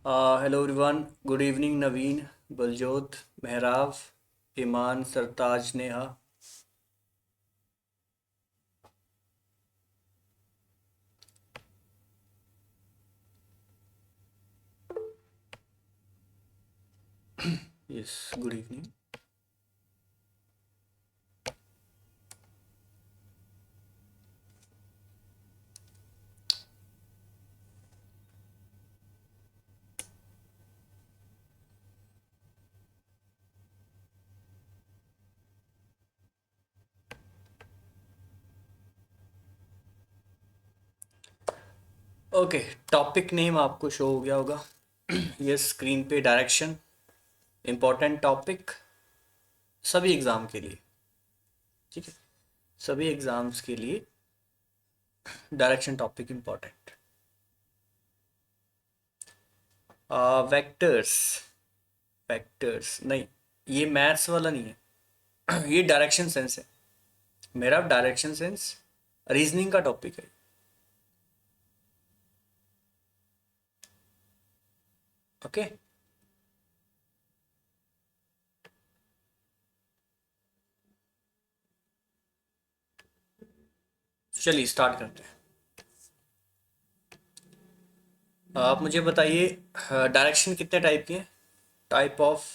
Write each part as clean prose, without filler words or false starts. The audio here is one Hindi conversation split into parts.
Hello everyone, good evening. Naveen, Baljot, Mehrab, Iman, Sartaj, Neha. Yes, good evening. Okay, topic name आपको शो हो गया होगा। यस, स्क्रीन पे डायरेक्शन, इम्पोर्टेंट टॉपिक सभी एग्ज़ाम के लिए। ठीक है, सभी एग्ज़ाम्स के लिए direction topic important. Vectors, vectors नहीं, ये मैथ्स वाला नहीं है। ये डायरेक्शन सेंस है। मेरा डायरेक्शन सेंस रीजनिंग का टॉपिक है। ओके, चलिए स्टार्ट करते हैं। आप मुझे बताइए, डायरेक्शन कितने टाइप के हैं? Type of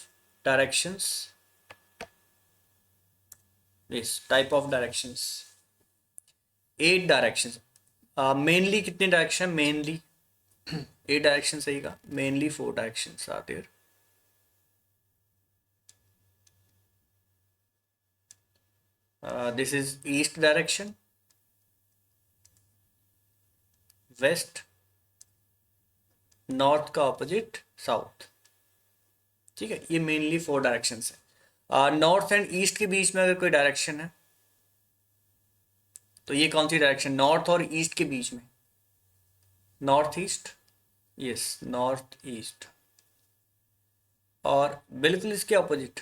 directions. Yes, type of directions 8 directions. Mainly कितने डायरेक्शन? मेनली 8 डायरेक्शन सही का, mainly 4 directions are there. This is east direction, west, north का ऑपोजिट साउथ। ठीक है, ये मेनली 4 डायरेक्शंस है। नॉर्थ एंड ईस्ट के बीच में अगर कोई डायरेक्शन है तो ये कौन सी डायरेक्शन? नॉर्थ और ईस्ट के बीच में, north east. Yes, north east. और बिल्कुल इसके ऑपोजिट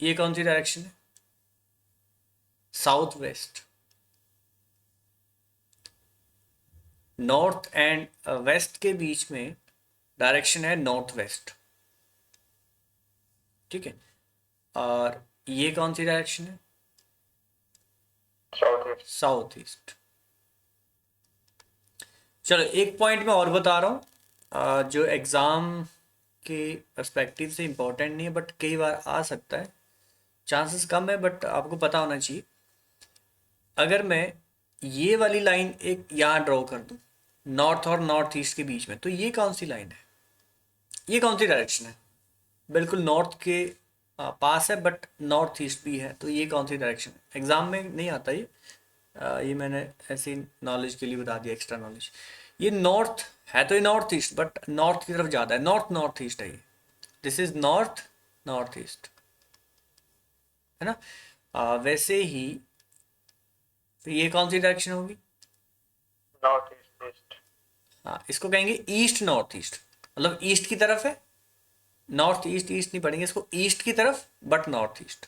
ये कौन सी डायरेक्शन है? South west. North and west के बीच में डायरेक्शन है नॉर्थ वेस्ट। ठीक है, और ये कौन सी डायरेक्शन है? South east. चलो एक पॉइंट मैं और बता रहा हूँ, जो एग्ज़ाम के पर्सपेक्टिव से इम्पोर्टेंट नहीं है बट कई बार आ सकता है, चांसेस कम है बट आपको पता होना चाहिए। अगर मैं ये वाली लाइन एक यहाँ ड्रॉ कर दूँ नॉर्थ और नॉर्थ ईस्ट के बीच में, तो ये कौन सी लाइन है? ये कौन सी डायरेक्शन है? बिल्कुल नॉर्थ के पास है बट नॉर्थ ईस्ट भी है, तो ये कौन सी डायरेक्शन है? एग्जाम में नहीं आता ये। ये मैंने ऐसी नॉलेज के लिए बता दिया, एक्स्ट्रा नॉलेज। ये नॉर्थ है तो ये नॉर्थ ईस्ट, बट नॉर्थ की तरफ ज़्यादा है, नॉर्थ नॉर्थ ईस्ट है ये। This is north north east, है ना। वैसे ही फिर ये कौन सी डायरेक्शन होगी? North east east. हाँ, इसको कहेंगे ईस्ट नॉर्थ ईस्ट, मतलब ईस्ट की तरफ है। नॉर्थ ईस्ट ईस्ट नहीं पढ़ेंगे इसको, ईस्ट की तरफ बट नॉर्थ ईस्ट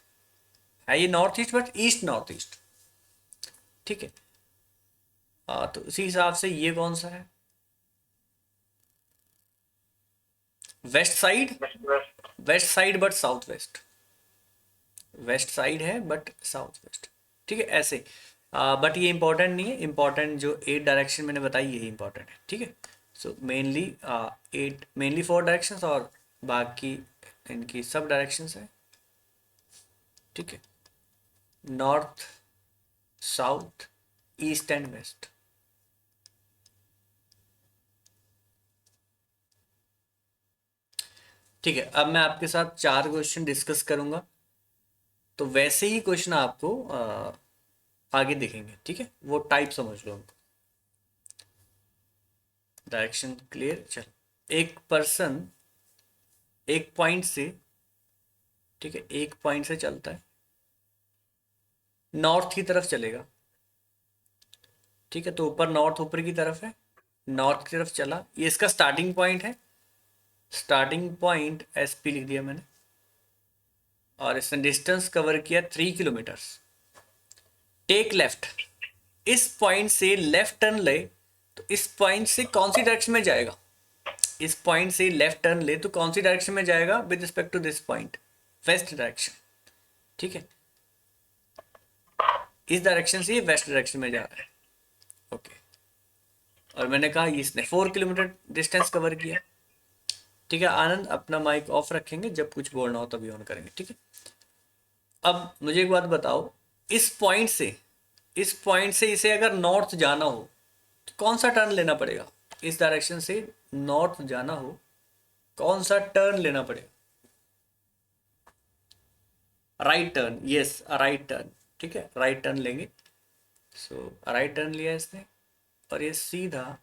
है। ये north east but east north east. ठीक है, तो उसी हिसाब से ये कौन सा है? West side. West west. West side but south west. West side है बट साउथ वेस्ट। ठीक है, ऐसे। बट ये इंपॉर्टेंट नहीं है, इंपॉर्टेंट जो 8 डायरेक्शन मैंने बताई यही इंपॉर्टेंट है। ठीक है, सो मेनली 8, मेनली 4 डायरेक्शंस और बाकी इनकी सब डायरेक्शंस है। ठीक है, north, south, east and west. ठीक है, अब मैं आपके साथ 4 क्वेश्चन डिस्कस करूंगा, तो वैसे ही क्वेश्चन आपको आगे दिखेंगे। ठीक है, वो टाइप समझ लो उनको। Direction clear? चल, एक पर्सन एक पॉइंट से, ठीक है, एक पॉइंट से चलता है, नॉर्थ की तरफ चलेगा। ठीक है, तो ऊपर नॉर्थ ऊपर की तरफ है, नॉर्थ की तरफ चला, ये इसका स्टार्टिंग पॉइंट है। स्टार्टिंग पॉइंट एसपी लिख दिया मैंने, और इसने डिस्टेंस कवर किया 3 किलोमीटर्स। टेक लेफ्ट, इस पॉइंट से लेफ्ट टर्न ले, तो इस पॉइंट से कौन सी डायरेक्शन में जाएगा? इस पॉइंट से लेफ्ट टर्न ले तो कौन सी डायरेक्शन में जाएगा with respect to this point? West direction. ठीक है, इस डायरेक्शन से ये वेस्ट डायरेक्शन में जा रहा है। ओके, और मैंने कहा इसने 4 किलोमीटर डिस्टेंस कवर किया। ठीक है, आनंद अपना माइक ऑफ रखेंगे, जब कुछ बोलना हो तभी ऑन करेंगे। ठीक है, अब मुझे एक बात बताओ, इस पॉइंट से इसे अगर नॉर्थ जाना हो तो कौन सा टर्न लेना पड़ेगा? इस डायरेक्शन से नॉर्थ जाना हो कौन सा टर्न लेना पड़ेगा? Right turn, yes right turn. ठीक है, राइट टर्न लेंगे। सो राइट टर्न लिया इसने और ये सीधा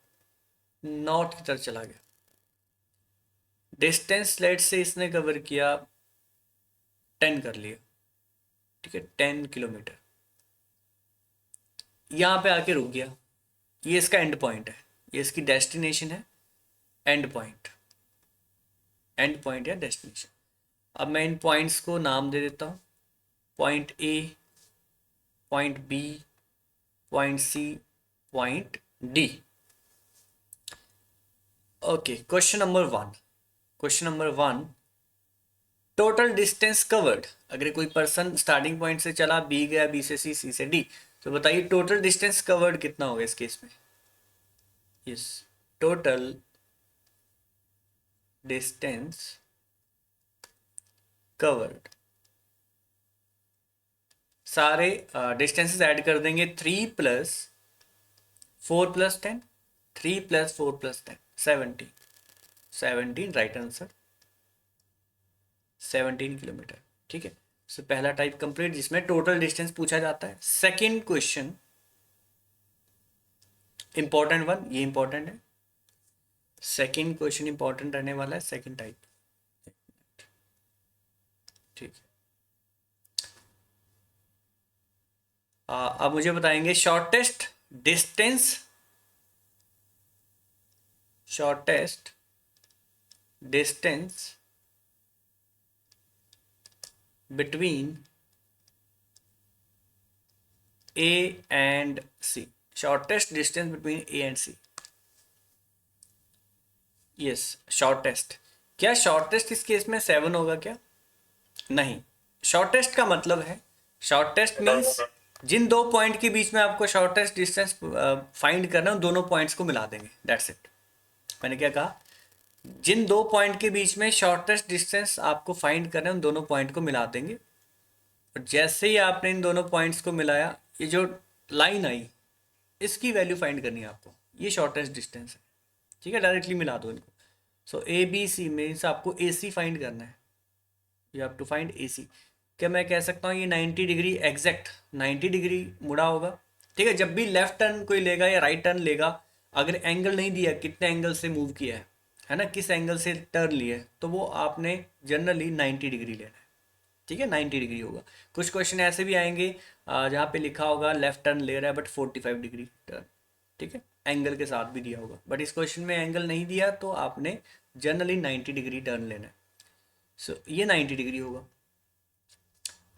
नॉर्थ की तरफ चला गया। डिस्टेंस लेट से इसने कवर किया 10 कर लिया। ठीक है, 10 किलोमीटर। यहाँ पे आके रुक गया। ये इसका एंड पॉइंट है, ये इसकी डेस्टिनेशन है, एंड पॉइंट, एंड पॉइंट या डेस्टिनेशन। अब मैं इन पॉइंट्स को नाम दे देता हूँ, point A, point B, point C, point D. Okay, question number 1। Total distance covered. अगर कोई पर्सन स्टार्टिंग पॉइंट से चला, बी गया, बी से सी, सी से डी, तो बताइए टोटल डिस्टेंस कवर्ड कितना होगा इस केस में? यस, टोटल डिस्टेंस कवर्ड, सारे डिस्टेंसेस ऐड कर देंगे। 3 + 4 + 10, 3 + 4 + 10, 17, 17 राइट आंसर, 17 किलोमीटर। ठीक है, सो पहला टाइप कंप्लीट जिसमें टोटल डिस्टेंस पूछा जाता है। सेकंड क्वेश्चन, इंपॉर्टेंट वन, ये इंपॉर्टेंट है। सेकंड क्वेश्चन इंपॉर्टेंट रहने वाला है, सेकंड टाइप। ठीक है, अब मुझे बताएंगे distance shortest distance between A and C. Shortest distance between A and C. Yes, shortest. क्या शॉर्टेस्ट इस केस में 7 होगा क्या? नहीं, शॉर्टेस्ट का मतलब है, शॉर्टेस्ट मीन्स जिन दो पॉइंट के बीच में आपको शॉर्टेस्ट डिस्टेंस फाइंड करना है, उन दोनों पॉइंट्स को मिला देंगे, दैट्स इट। मैंने क्या कहा? जिन दो पॉइंट के बीच में शॉर्टेस्ट डिस्टेंस आपको फाइंड करना है, उन दोनों पॉइंट को मिला देंगे। और जैसे ही आपने इन दोनों पॉइंट्स को मिलाया, ये जो लाइन आई, इसकी वैल्यू फाइंड करनी है आपको, ये शॉर्टेस्ट डिस्टेंस है। ठीक है, डायरेक्टली मिला दो इनको। सो ए बी सी में से आपको ए सी फाइंड करना है, यू हैव टू फाइंड ए सी। क्या मैं कह सकता हूँ ये 90 डिग्री, एग्जैक्ट 90 डिग्री मुड़ा होगा? ठीक है, जब भी लेफ्ट टर्न कोई लेगा या राइट टर्न लेगा, अगर एंगल नहीं दिया कितने एंगल से मूव किया है ना, किस एंगल से टर्न लिया है, तो वो आपने जनरली 90 डिग्री लेना है। ठीक है, 90 डिग्री होगा। कुछ क्वेश्चन ऐसे भी आएंगे जहाँ पे लिखा होगा लेफ्ट टर्न ले रहा है बट 45 डिग्री टर्न। ठीक है, एंगल के साथ भी दिया होगा, बट इस क्वेश्चन में एंगल नहीं दिया, तो आपने जनरली 90 डिग्री टर्न लेना है। सो ये 90 डिग्री होगा।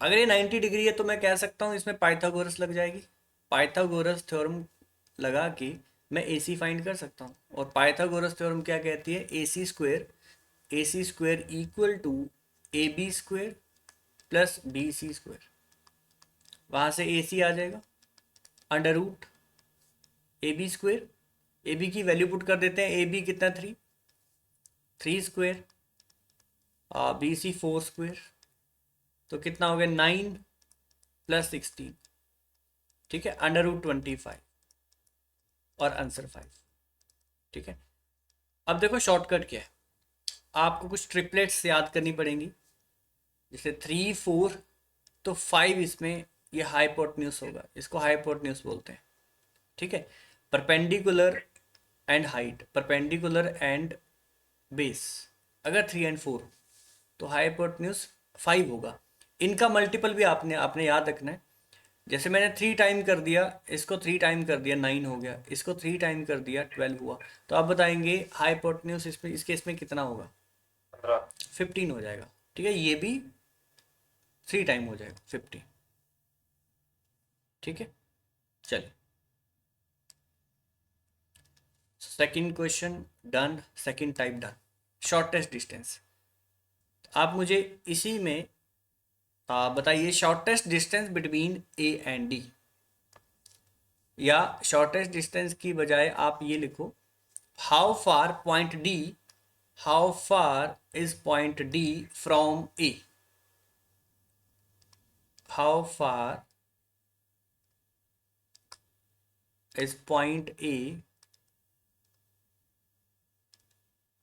अगर ये 90 डिग्री है तो मैं कह सकता हूँ इसमें पाइथागोरस लग जाएगी। पाइथागोरस थ्योरम लगा के मैं ए सी फाइंड कर सकता हूँ। और पाइथागोरस थ्योरम क्या कहती है? A C square equal to A B square plus B C square. वहाँ से ए सी आ जाएगा, under root A B square. A B की वैल्यू पुट कर देते हैं, ए बी कितना 3 स्क्वेयर, बी सी 4 स्क्वेयर, तो कितना हो गया 9 + 16। ठीक है, अंडर रूट 25 और आंसर 5। ठीक है, अब देखो शॉर्टकट क्या है। आपको कुछ ट्रिपलेट्स याद करनी पड़ेंगी, जैसे 3 4, तो 5 इसमें ये हाइपोटेन्यूज होगा, इसको हाइपोटेन्यूज बोलते हैं। ठीक है, perpendicular and height, perpendicular and base. अगर 3 और 4 तो हाइपोटेन्यूज 5 होगा। इनका मल्टीपल भी आपने आपने याद रखना है। जैसे मैंने 3 टाइम कर दिया, इसको 3 टाइम कर दिया 9 हो गया, इसको 3 टाइम कर दिया 12 हुआ। तो आप बताएंगे हाइपोटेन्यूज इसमें इस केस में कितना होगा? 15। 15 हो जाएगा। ठीक है, ये भी 3 टाइम हो जाएगा 50। ठीक है, चलिए second question done, second type done. Shortest distance, आप मुझे इसी में बताइए shortest distance between A and D, या शॉर्टेस्ट डिस्टेंस की बजाय आप ये लिखो how far point D, how far is point D from A, how far is point A,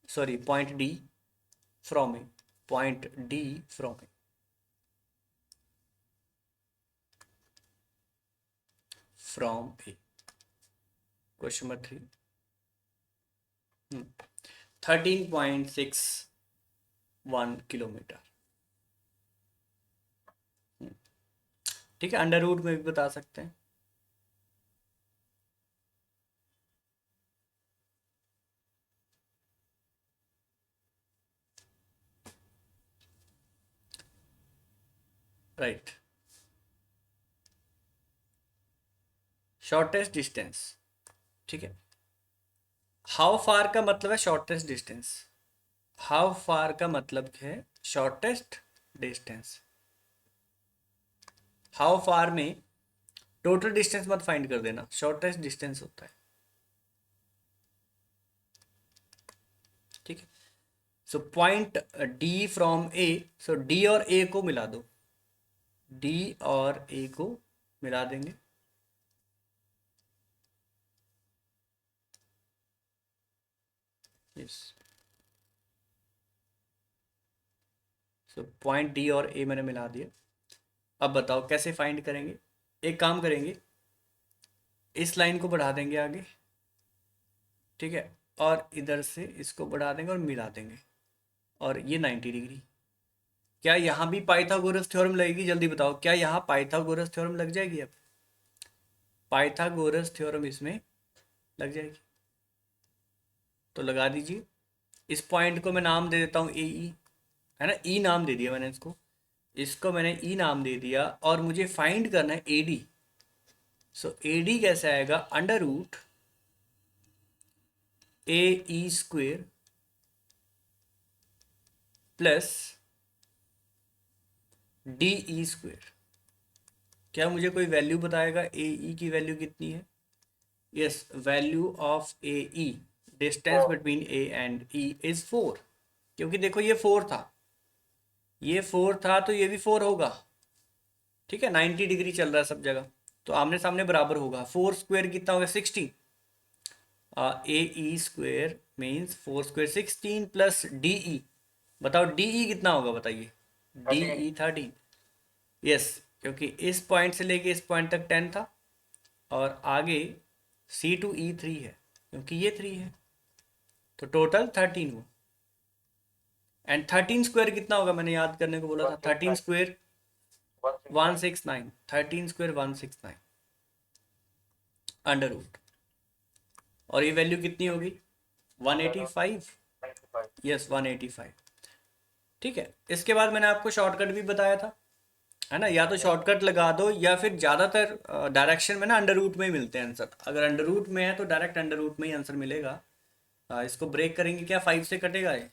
sorry point D from A, point D from A, from A. Question number 3, 13.61 kilometre. ठीक है, अंडर रूट में भी बता सकते हैं। Right, shortest distance. ठीक है, हाउ फार का मतलब है शॉर्टेस्ट डिस्टेंस, हाउ फार का मतलब है शॉर्टेस्ट डिस्टेंस। हाउ फार में टोटल डिस्टेंस मत फाइंड कर देना, शॉर्टेस्ट डिस्टेंस होता है। ठीक है, so point D from A, so D और ए को मिला दो, डी और ए को मिला देंगे। यस, सो पॉइंट डी और ए मैंने मिला दिया। अब बताओ कैसे फाइंड करेंगे। एक काम करेंगे, इस लाइन को बढ़ा देंगे आगे, ठीक है, और इधर से इसको बढ़ा देंगे और मिला देंगे, और ये 90 डिग्री। क्या यहाँ भी पाइथागोरस थ्योरम लगेगी? जल्दी बताओ, क्या यहाँ पाइथागोरस थ्योरम लग जाएगी? अब पाइथागोरस थ्योरम इसमें लग जाएगी, तो लगा दीजिए। इस पॉइंट को मैं नाम दे देता हूँ ए ई, है ना, ई नाम दे दिया मैंने इसको, इसको मैंने ई नाम दे दिया, और मुझे फाइंड करना है A D. So A D कैसे आएगा? Under root A E square plus D E square. क्या मुझे कोई वैल्यू बताएगा ए ई की वैल्यू कितनी है? Yes, value of A E, distance between A and E is 4, क्योंकि देखो ये 4 था, ये 4 था, तो ये भी 4 होगा। ठीक है, 90 डिग्री चल रहा है सब जगह, तो आमने सामने बराबर होगा। 4 स्क्वायर कितना होगा? 16। A E square means 4 square 16 plus D E, बताओ डी ई कितना होगा? बताइए, डी ई 13। यस, क्योंकि इस पॉइंट से लेके इस पॉइंट तक 10 था, और आगे सी टू ई 3 है, क्योंकि ये 3 है, तो टोटल 13 हुआ। एंड 13 स्क्वायर कितना होगा? मैंने याद करने को बोला था, 13 स्क्वायर 169, 13 स्क्वायर 169 अंडर रूट, और ये वैल्यू कितनी होगी? 185। यस, 185। ठीक है, इसके बाद मैंने आपको शॉर्टकट भी बताया था, है ना, या तो शॉर्टकट लगा दो, या फिर ज़्यादातर डायरेक्शन में ना अंडर रूट में ही मिलते हैं आंसर। अगर अंडर रूट में है तो डायरेक्ट अंडर रूट में ही आंसर मिलेगा। इसको ब्रेक करेंगे, क्या 5 से कटेगा ये?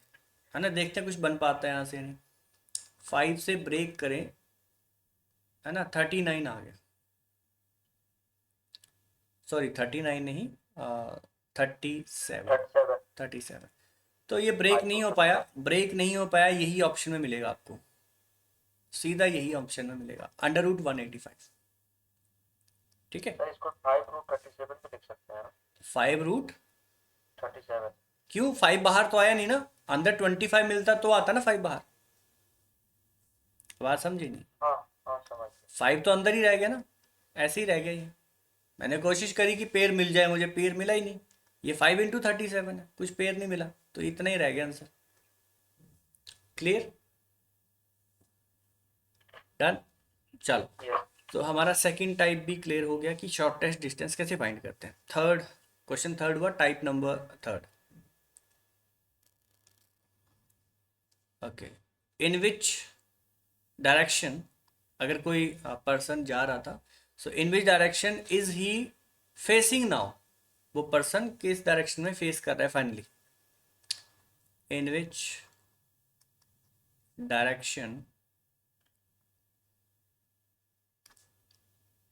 है ना, देखते हैं कुछ बन पाता है यहाँ से नहीं। 5 से ब्रेक करें, है ना, 39 आ गया, सॉरी 39 नहीं, 37, 37। तो ये ब्रेक नहीं हो पाया, ब्रेक नहीं हो पाया, यही ऑप्शन में मिलेगा आपको, सीधा यही ऑप्शन में मिलेगा, अंडर रूट 185। ठीक है, इसको 5√37 पे लिख सकते हैं ना? 5√37। 37। क्यों? 5 बाहर तो आया नहीं ना, अंदर 25 मिलता तो आता ना 5 बाहर। बात समझी नहीं? हाँ हाँ, समझ गया। 5 तो अंदर ही रह गया ना, ऐसे ही रह गया ये। मैंने कोशिश करी कि पेयर मिल जाए, मुझे पेयर मिला ही नहीं। ये 5 × 37 है, कुछ पेयर नहीं मिला, तो इतना ही रह गया आंसर। क्लियर? डन। चलो, Yes. तो हमारा सेकंड टाइप भी क्लियर हो गया कि शॉर्टेस्ट डिस्टेंस कैसे फाइंड करते हैं। थर्ड क्वेश्चन, थर्ड हुआ type number third. Okay, in which direction, अगर कोई पर्सन जा रहा था, so in which direction is he facing now? वो पर्सन किस डायरेक्शन में फेस कर रहा है finally, in which direction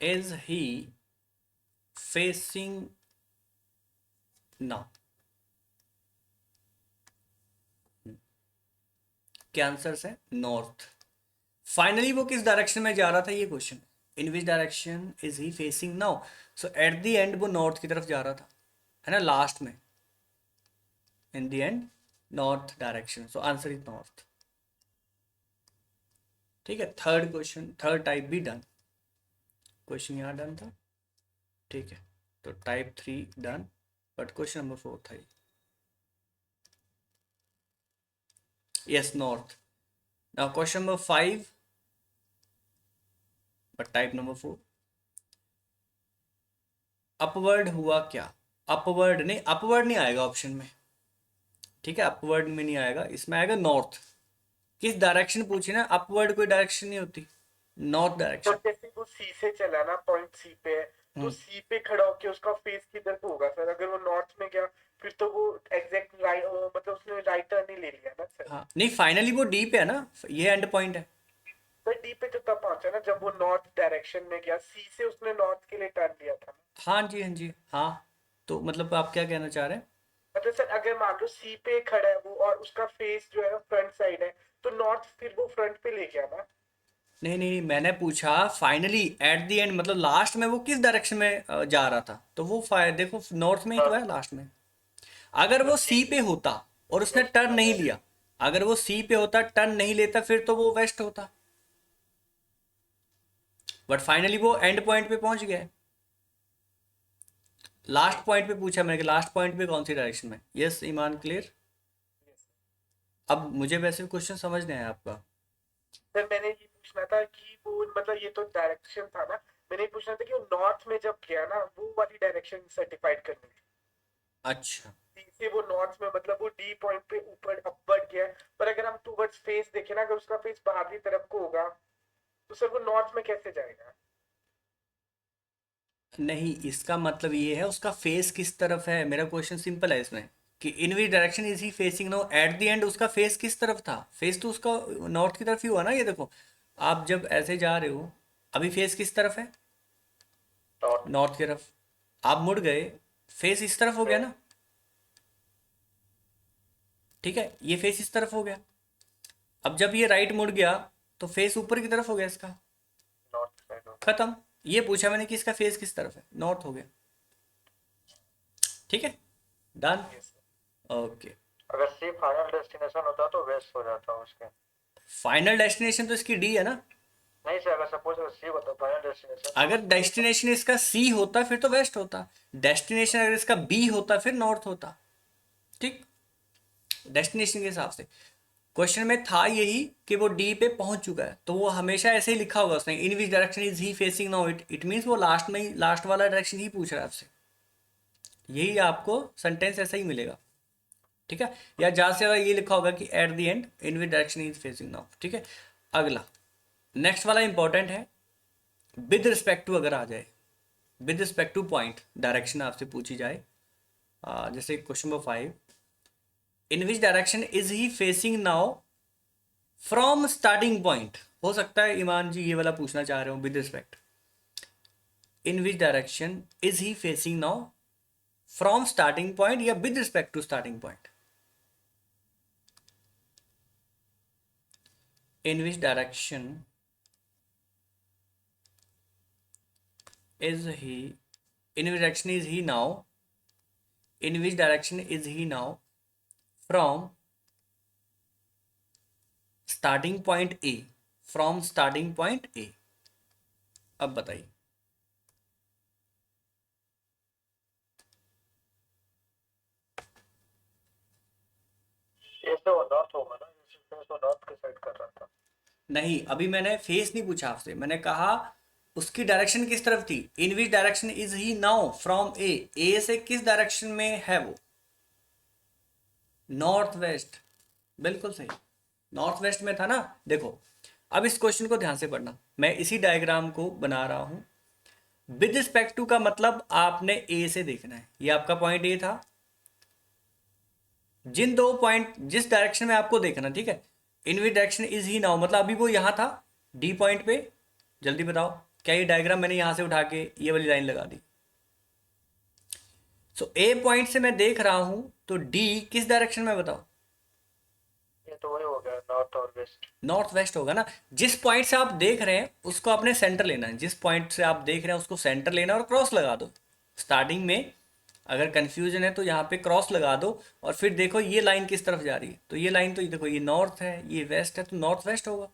is he facing now. क्या आंसर है? नॉर्थ। फाइनली वो किस डायरेक्शन में जा रहा था, ये question. In which direction is he facing now, so at the and वो नॉर्थ की तरफ जा रहा था, है ना, लास्ट में, in the end north direction, so answer is north. ठीक है, थर्ड क्वेश्चन, थर्ड टाइप भी डन। क्वेश्चन यहाँ डन था, ठीक है, तो type 3 done, but question number 4 था। Yes, north. Now question number 5, but type number 4। Upward हुआ क्या? अपवर्ड नहीं, अपवर्ड नहीं आएगा ऑप्शन में, ठीक है, अपवर्ड में नहीं आएगा, इसमें आएगा नॉर्थ। किस डायरेक्शन पूछी ना, अपवर्ड कोई डायरेक्शन नहीं होती, नॉर्थ तो डायरेक्शन। जैसे वो सी से चला ना, पॉइंट सी पे है, तो हम्म। सी पे खड़ा होके उसका फेस किधर को होगा सर? अगर वो नॉर्थ में गया फिर तो वो एग्जैक्ट राइट, मतलब उसने राइट टर्न ही ले लिया ना सर। हाँ नहीं, फाइनली वो डी पे है ना, ये एंड पॉइंट है। सर डी पे तो तब पहुंचा ना जब वो नॉर्थ डायरेक्शन में गया, सी से उसने नॉर्थ के लिए टर्न लिया था। हाँ जी, हाँ जी, हाँ। तो मतलब आप क्या कहना चाह रहे हैं? मतलब सर अगर मान लो सी पे खड़ा है वो और उसका फेस जो है फ्रंट साइड है, तो नॉर्थ फिर वो फ्रंट पे ले गया ना। नहीं नहीं नहीं, मैंने पूछा फाइनली एट द एंड, मतलब लास्ट में वो किस डायरेक्शन में जा रहा था, तो वो देखो नॉर्थ में ही तो हाँ, है लास्ट में। अगर तो वो सी सी पे होता और उसने टर्न नहीं लिया, अगर वो सी पे होता, टर्न नहीं लेता, फिर तो वो वेस्ट होता, बट फाइनली वो एंड पॉइंट पे पहुंच गया। लास्ट पॉइंट पे पूछा मैंने कि लास्ट पॉइंट पे कौन सी डायरेक्शन में। यस ईमान, क्लियर। अब मुझे वैसे क्वेश्चन समझ नहीं आया आपका। सर मैंने ये पूछना था कि वो मतलब ये तो डायरेक्शन था ना, मैंने ये पूछना था कि वो नॉर्थ में जब गया ना वो वाली डायरेक्शन सर्टिफाइड करनी थी। अच्छा। डी से वो नॉर्थ में, मतलब वो डी पॉइंट पे ऊपर अपवर्ड गया है, पर अगर हम टूवर्ड्स फेस देखें ना, अगर उसका फेस बाहरी तरफ को होगा तो सर वो नॉर्थ में कैसे जाएगा? नहीं, इसका मतलब ये है उसका फेस किस तरफ है, मेरा क्वेश्चन सिंपल है इसमें, कि in which direction is he facing now, at the end उसका फेस किस तरफ था, फेस तो उसका नॉर्थ की तरफ ही हुआ ना, ये देखो, आप जब ऐसे जा रहे हो, अभी फेस किस तरफ है, नॉर्थ नॉर्थ की तरफ। आप मुड़ गए, फेस इस तरफ हो गया में। ना, ठीक है, ये फेस इस तरफ हो गया। अब जब ये राइट मुड़ गया, तो फेस ऊपर की तरफ हो गया इसका, नॉर्थ साइड हो गया। खत्म। ये पूछा मैंने कि इसका फेस किस तरफ है, नॉर्थ हो गया, ठीक है, डन। यस। ओके। अगर सी फाइनल डेस्टिनेशन होता तो वेस्ट हो जाता उसके। फाइनल डेस्टिनेशन तो इसकी डी है ना। नहीं सर, अगर सपोज अगर सी होता फाइनल डेस्टिनेशन तो अगर डेस्टिनेशन इसका सी होता फिर तो वेस्ट होता, डेस्टिनेशन अगर इसका बी होता फिर नॉर्थ होता, ठीक, डेस्टिनेशन के हिसाब से। क्वेश्चन में था यही कि वो डी पे पहुंच चुका है, तो वो हमेशा ऐसे ही लिखा होगा उसने, in which direction is he facing now, it means वो लास्ट में ही, लास्ट वाला डायरेक्शन ही पूछ रहा है आपसे, यही आपको सेंटेंस ऐसा ही मिलेगा, ठीक है। या ज़्यादा से ज़्यादा ये लिखा होगा कि eight the and in which direction is facing now, ठीक है। अगला, नेक्स्ट वाला इंपॉर्टेंट है, विद रिस्पेक्ट टू अगर आ जाए, with respect two point direction आपसे पूछी जाए, जैसे question number 5, in which direction is he facing now from starting point, हो सकता है ईमान जी ये वाला पूछना चाह रहे हो, with respect, in which direction is he facing now from starting point या with respect to starting point, in which direction is he, in which direction is he now, in which direction is he now from starting point A, from starting point A। अब बताइए। ये तो नॉर्थ होगा ना, जैसे तो नॉर्थ के साइड कर रहा था। नहीं, अभी मैंने फेस नहीं पूछा आपसे, मैंने कहा उसकी डायरेक्शन किस तरफ थी, in which direction is he now from A, A से किस डायरेक्शन में है वो, नॉर्थ वेस्ट, बिल्कुल सही, नॉर्थ वेस्ट में था ना। देखो, अब इस क्वेश्चन को ध्यान से पढ़ना, मैं इसी डायग्राम को बना रहा हूं, विद रिस्पेक्ट टू का मतलब आपने ए से देखना है, ये आपका पॉइंट ए था। जिन दो पॉइंट जिस डायरेक्शन में आपको देखना, ठीक है, in which direction is he now, मतलब अभी वो यहाँ था डी पॉइंट पे। जल्दी बताओ, क्या ये डायग्राम मैंने यहाँ से उठा के ये वाली लाइन लगा दी? सो ए पॉइंट से मैं देख रहा हूं तो डी किस डायरेक्शन में बताओ? ये तो वही हो गया, नॉर्थ और वेस्ट। नॉर्थ वेस्ट होगा ना। जिस पॉइंट से आप देख रहे हैं उसको आपने सेंटर लेना है, जिस पॉइंट से आप देख रहे हैं उसको सेंटर लेना है और क्रॉस लगा दो स्टार्टिंग में। अगर कंफ्यूजन है तो यहाँ पे क्रॉस लगा दो और फिर देखो ये लाइन किस तरफ जा रही है, तो ये लाइन तो ये देखो, ये नॉर्थ है ये वेस्ट है, तो नॉर्थ वेस्ट होगा।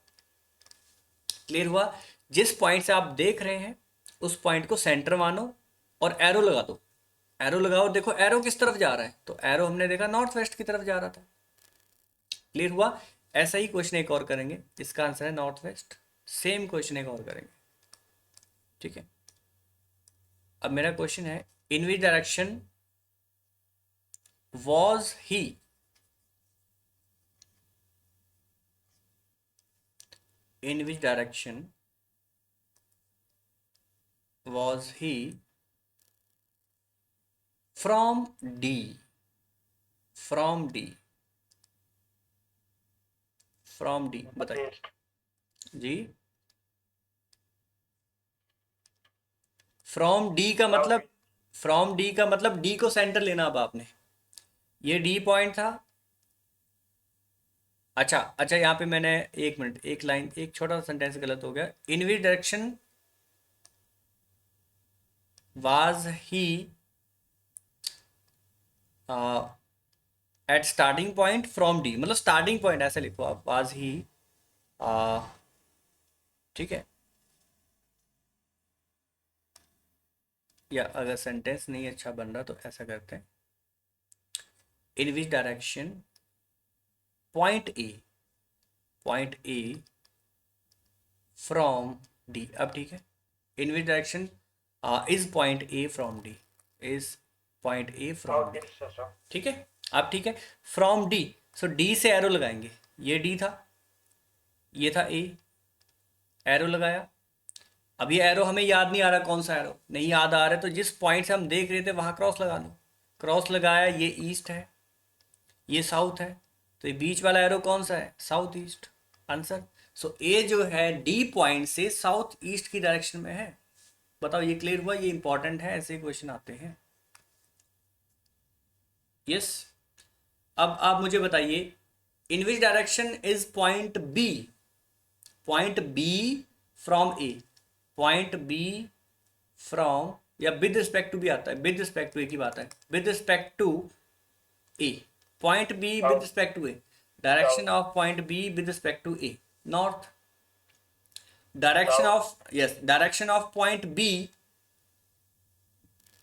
क्लियर हुआ? जिस पॉइंट से आप देख रहे हैं उस पॉइंट को सेंटर मानो और एरो लगा दो। एरो लगाओ, देखो एरो किस तरफ जा रहा है, तो एरो हमने देखा नॉर्थ वेस्ट की तरफ जा रहा था। क्लियर हुआ? ऐसा ही क्वेश्चन एक और करेंगे, इसका आंसर है नॉर्थ वेस्ट। सेम क्वेश्चन एक और करेंगे, ठीक है। अब मेरा क्वेश्चन है, in which direction was he, in which direction was he from D, from D, from D बताइए वेस्ट। जी। फ्रॉम डी का साउथ। मतलब, फ्रॉम डी का मतलब डी को सेंटर लेना। अब आपने ये डी पॉइंट था। अच्छा अच्छा, यहाँ पे मैंने एक मिनट, एक लाइन, एक छोटा सा सेंटेंस गलत हो गया। In which direction was he at starting point from D, मतलब स्टार्टिंग पॉइंट ऐसे लिखो आप, वाज ही, ठीक है। या अगर सेंटेंस नहीं अच्छा बन रहा तो ऐसा करते हैं, in which direction point A, point A from D. अब ठीक है, in which direction is point A from D, is point A from south D, east ऐसा। ठीक है। अब ठीक है, फ्रॉम डी, सो डी से एरो लगाएंगे, ये डी था, ये था ए, एरो लगाया। अब ये एरो हमें याद नहीं आ रहा कौन सा एरो, नहीं याद आ रहा है तो जिस पॉइंट से हम देख रहे थे वहां क्रॉस लगा लो। क्रॉस लगाया, ये ईस्ट है ये साउथ है, तो ये बीच वाला एरो कौन सा है? South east, answer. So A जो है डी पॉइंट से साउथ ईस्ट की डायरेक्शन में है। बताओ ये क्लियर हुआ? ये इंपॉर्टेंट है, ऐसे क्वेश्चन आते हैं। यस। अब आप मुझे बताइए, in which direction is point B, point B from A, point B from, या विद रिस्पेक्ट टू भी आता है, विद रिस्पेक्ट टू ए की बात है, with respect to A, point B with south. Respect to A, direction south. Of point B with respect to A, north. Direction south. Of, yes, direction of point B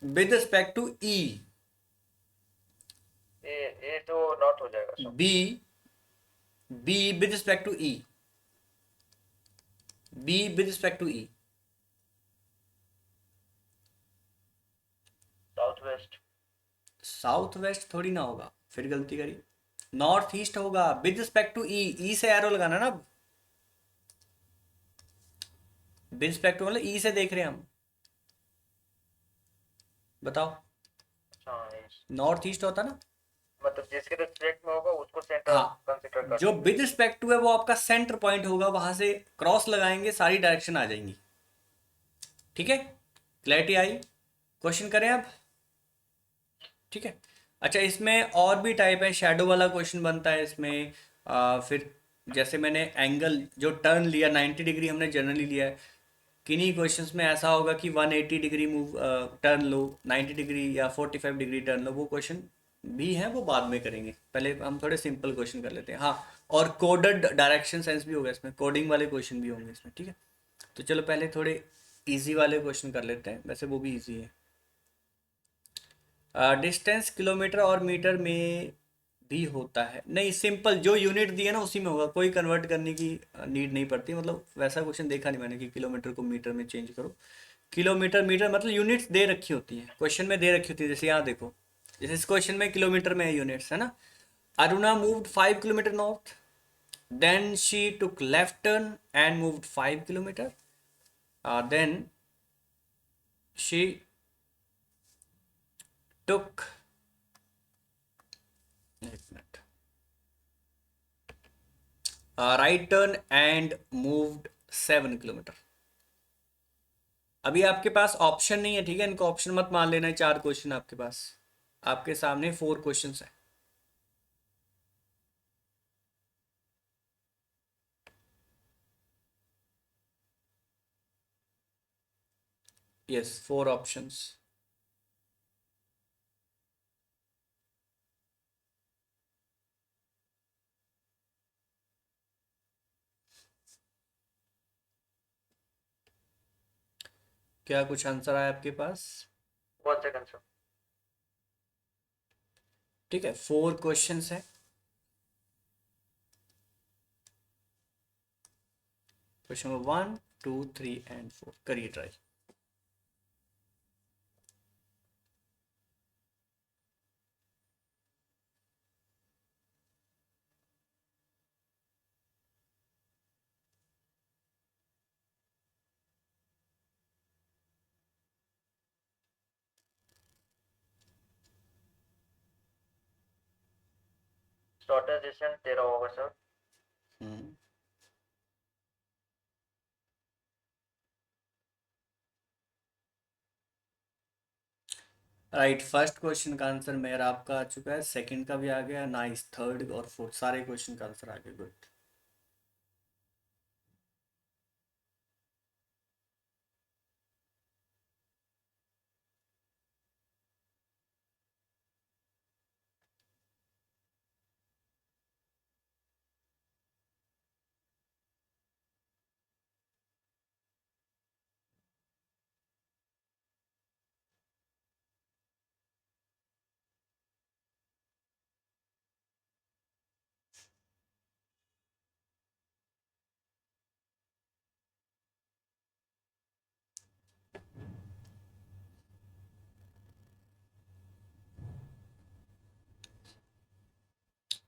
with respect to E, ये तो नॉर्थ हो जाएगा सब। B, B with respect to E, B with respect to E, south west. South west थोड़ी ना होगा, फिर गलती करी, नॉर्थ ईस्ट होगा विद रिस्पेक्ट टू ई, ई से एरो लगाना ना। अब विद रिस्पेक्ट टू मतलब ई से देख रहे हैं हम, बताओ। अच्छा ईस्ट। नॉर्थ ईस्ट होता ना। मतलब जिसके रिस्पेक्ट में होगा उसको सेंटर हाँ, कंसीडर कर जो लेंगे। विद रिस्पेक्ट टू है वो आपका सेंटर पॉइंट होगा, वहां से क्रॉस लगाएंगे सारी डायरेक्शन आ जाएंगी, ठीक है। क्लैरिटी आई? क्वेश्चन करें अब, ठीक है। अच्छा, इसमें और भी टाइप है, शैडो वाला क्वेश्चन बनता है इसमें। फिर जैसे मैंने एंगल जो टर्न लिया 90 डिग्री हमने जनरली लिया है, किन्हीं क्वेश्चंस में ऐसा होगा कि 180 डिग्री मूव टर्न लो, 90 डिग्री या 45 डिग्री टर्न लो, वो क्वेश्चन भी हैं, वो बाद में करेंगे, पहले हम थोड़े सिंपल क्वेश्चन कर लेते हैं। हाँ, और कोडेड डायरेक्शन सेंस भी होगा इसमें, कोडिंग वाले क्वेश्चन भी होंगे इसमें, ठीक है। तो चलो पहले थोड़े इजी वाले क्वेश्चन कर लेते हैं, वैसे वो भी इजी है। डिस्टेंस किलोमीटर और मीटर में भी होता है, नहीं, सिंपल जो यूनिट दी है ना उसी में होगा, कोई कन्वर्ट करने की नीड नहीं पड़ती, मतलब वैसा क्वेश्चन देखा नहीं मैंने कि किलोमीटर को मीटर में चेंज करो। किलोमीटर मीटर मतलब यूनिट्स दे रखी होती हैं, क्वेश्चन में दे रखी होती है, जैसे यहाँ देखो, जैसे इस क्वेश्चन में किलोमीटर में है यूनिट्स, है ना। Aruna moved 5 kilometre north, then she took left turn and moved 5 kilometre, then she took, एक minute, right turn and moved 7 kilometre. अभी आपके पास ऑप्शन नहीं है, ठीक है, इनको ऑप्शन मत मान लेना है। 4 क्वेश्चन आपके पास, आपके सामने 4 क्वेश्चन है। Yes, 4 options. क्या कुछ आंसर आया आपके पास? 1 सेकंड सर। ठीक है, 4 क्वेश्चंस है। क्वेश्चन नंबर 1, 2, 3 एंड 4, करिए ट्राई। शॉर्टेस्ट डिस्टेंस 13 होगा सर। राइट, फर्स्ट क्वेश्चन का आंसर मेरा आपका आ चुका है, सेकंड का भी आ गया, नाइस, थर्ड और फोर्थ सारे क्वेश्चन का आंसर आ गया, good.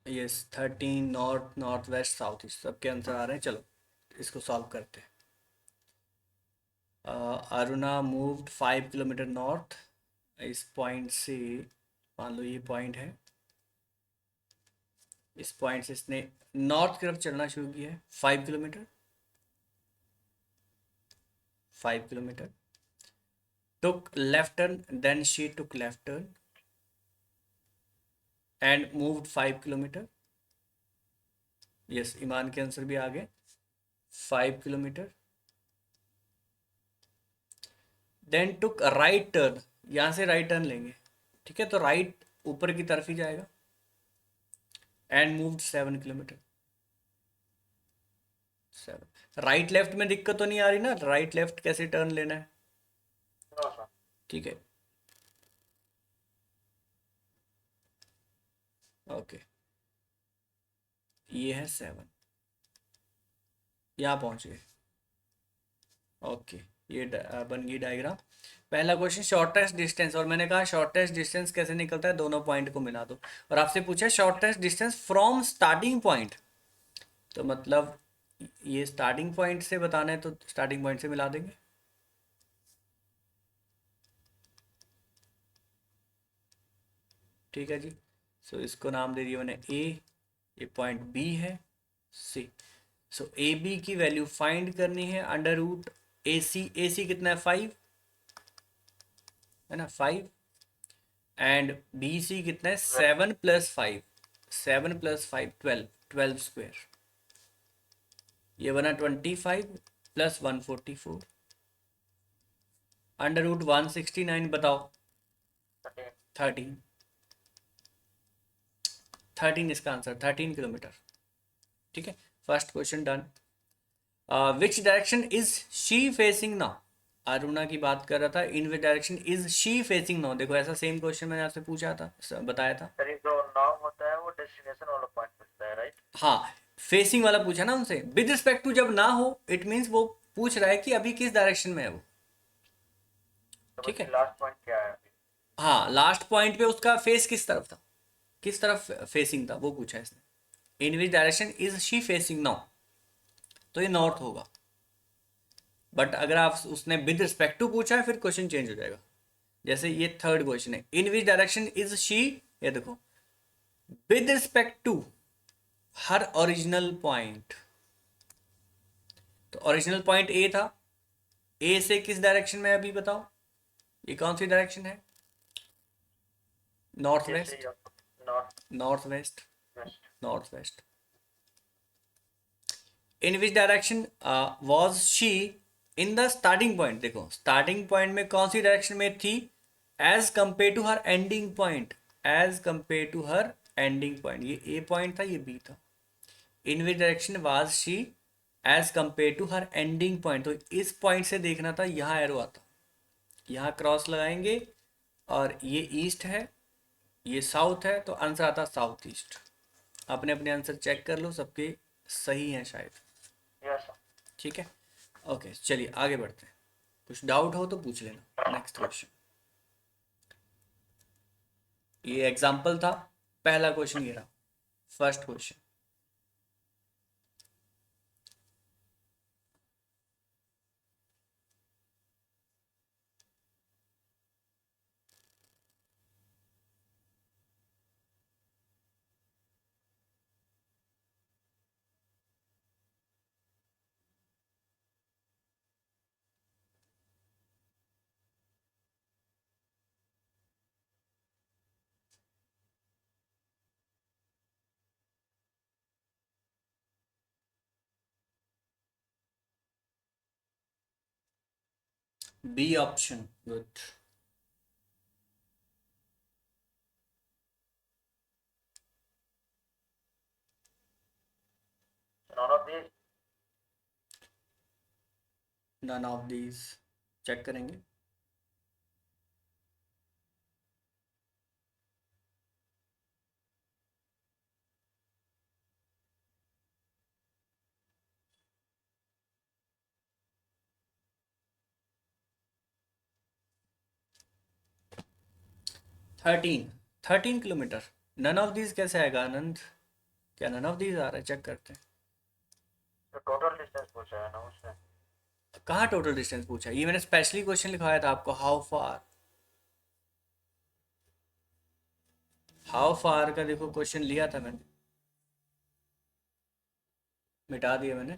Yes, 13 north, north waste, south east सबके आंसर आ रहे हैं। चलो इसको सॉल्व करते हैं। अरुणा मूव्ड 5 किलोमीटर नॉर्थ, इस पॉइंट से, मान लो ये पॉइंट है, इस पॉइंट से इसने नॉर्थ की तरफ चलना शुरू किया है। 5 kilometre, 5 kilometre, took left turn, then she took left turn and moved 5 kilometre. Yes, Iman के आंसर भी आ गए, 5 kilometre. Then took right turn, यहाँ से राइट टर्न लेंगे, ठीक है, तो राइट ऊपर की तरफ ही जाएगा, and moved 7 kilometre. 7, right left में दिक्कत तो नहीं आ रही ना, राइट लेफ्ट कैसे टर्न लेना है? No sir. ठीक है, ओके, ये है 7, यहाँ पहुँच गए। ओके, ये बन गई डायग्राम। पहला क्वेश्चन शॉर्टेस्ट डिस्टेंस, और मैंने कहा शॉर्टेस्ट डिस्टेंस कैसे निकलता है, दोनों पॉइंट को मिला दो। और आपसे पूछा shortest distance from starting point, तो मतलब ये स्टार्टिंग पॉइंट से बताना है, तो स्टार्टिंग पॉइंट से मिला देंगे। ठीक है जी, सो इसको नाम दे दिया मैंने ए, ये पॉइंट बी है, सी। सो ए बी की वैल्यू फाइंड करनी है, अंडर रूट ए सी कितना है, 5 है ना, 5, एंड बी सी कितना है, 7 + 5, 7 + 5 12, 12 स्क्वायर, ये बना 25 + 144, अंडर रूट 169, बताओ 13, 13 इसका आंसर, 13 किलोमीटर। ठीक है, first question done. Which direction is she facing now, Aruna की बात कर रहा था, in which direction is she facing now. देखो ऐसा सेम क्वेश्चन मैंने आपसे पूछा था, बताया था। सर ये जो नाम होता है वो डेस्टिनेशन वाला पॉइंट पूछता है, राइट? हाँ, फेसिंग वाला पूछा ना उनसे, विद रिस्पेक्ट टू जब ना हो, इट मीन्स वो पूछ रहा है कि अभी किस डायरेक्शन में है वो। तो ठीक बच्चे है, लास्ट पॉइंट क्या है अभी? हाँ, लास्ट पॉइंट पे उसका फेस किस तरफ था, किस तरफ फेसिंग था, वो पूछा है इसने। In which direction is she facing now, तो ये नॉर्थ होगा। बट अगर आप उसने विद रिस्पेक्ट टू पूछा है फिर क्वेश्चन चेंज हो जाएगा। जैसे ये थर्ड क्वेश्चन है, in which direction is she, ये देखो with respect to her original point, तो ओरिजिनल पॉइंट ए था, ए से किस डायरेक्शन में है अभी बताओ, ये कौन सी डायरेक्शन है, नॉर्थ जैसे west, north north west, west. North west. In which direction was she in the starting point, देखो स्टार्टिंग पॉइंट में कौन सी डायरेक्शन में थी, as compare to her ending point, as compare to her ending point, ये ए पॉइंट था ये बी था। In which direction was she as compare to her ending point, तो इस पॉइंट से देखना था, यहाँ एरो आता, यहाँ क्रॉस लगाएंगे और ये ईस्ट है ये साउथ है, तो आंसर आता साउथ ईस्ट। अपने अपने आंसर चेक कर लो, सबके सही हैं शायद। यस। ठीक है, ओके चलिए आगे बढ़ते हैं, कुछ डाउट हो तो पूछ लेना। नेक्स्ट क्वेश्चन, ये एग्जाम्पल था, पहला क्वेश्चन ये रहा, first question. B option, good. None of this. None of these, check करेंगे। Thirteen, 13 kilometre, none of these कैसे आएगा आनंद, क्या नन ऑफ दीज आ रहा है, चेक करते हैं। तो टोटल डिस्टेंस पूछा है ना उसने। कहाँ टोटल डिस्टेंस पूछा है, ये मैंने स्पेशली क्वेश्चन लिखवाया था आपको, हाउ फार, हाउ फार का देखो क्वेश्चन लिया था मैंने, मिटा दिया मैंने।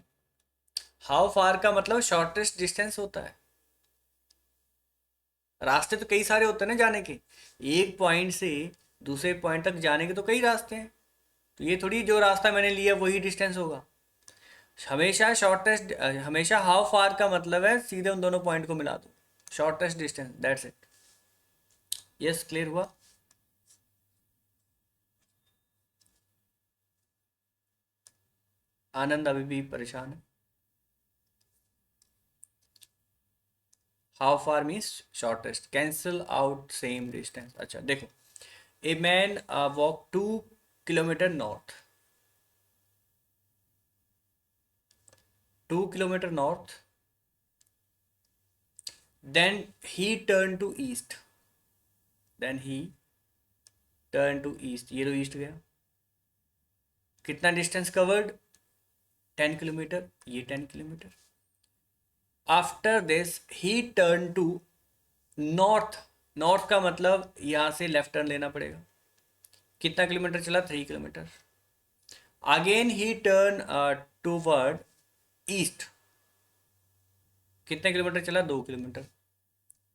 हाउ फार का मतलब शॉर्टेस्ट डिस्टेंस होता है, रास्ते तो कई सारे होते हैं ना जाने के, एक पॉइंट से दूसरे पॉइंट तक जाने के तो कई रास्ते हैं, तो ये थोड़ी जो रास्ता मैंने लिया वही डिस्टेंस होगा। हमेशा शॉर्टेस्ट, हमेशा हाउ फार का मतलब है सीधे उन दोनों पॉइंट को मिला दो, shortest distance, that's it. Yes, clear हुआ। आनंद अभी भी परेशान है, how far means shortest, cancel out same distance. अच्छा देखो, a man walk 2 kilometre north, 2 kilometre north, then he turn to east, then he turn to east, ये तो ईस्ट गया, कितना डिस्टेंस कवर्ड, 10 किलोमीटर, ये 10 kilometre. After this he turn to north, north का मतलब यहाँ से लेफ्ट टर्न लेना पड़ेगा, कितना किलोमीटर चला, 3 किलोमीटर। अगेन ही टर्न टूवर्ड ईस्ट, कितने किलोमीटर चला, 2 किलोमीटर,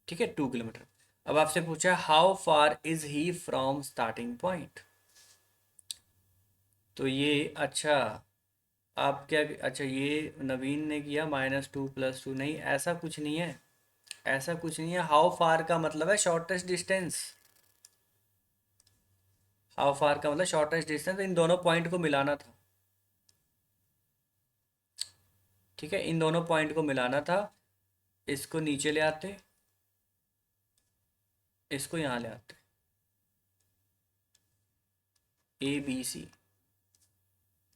ठीक है 2 किलोमीटर। अब आपसे पूछा how far is he from starting point, तो ये अच्छा, आप क्या, अच्छा ये नवीन ने किया -2 + 2, नहीं ऐसा कुछ नहीं है, ऐसा कुछ नहीं है, हाउ फार का मतलब है शॉर्टेस्ट डिस्टेंस, हाउ फार का मतलब शॉर्टेस्ट डिस्टेंस, इन दोनों पॉइंट को मिलाना था, ठीक है इन दोनों पॉइंट को मिलाना था, इसको नीचे ले आते, इसको यहाँ ले आते, ABC,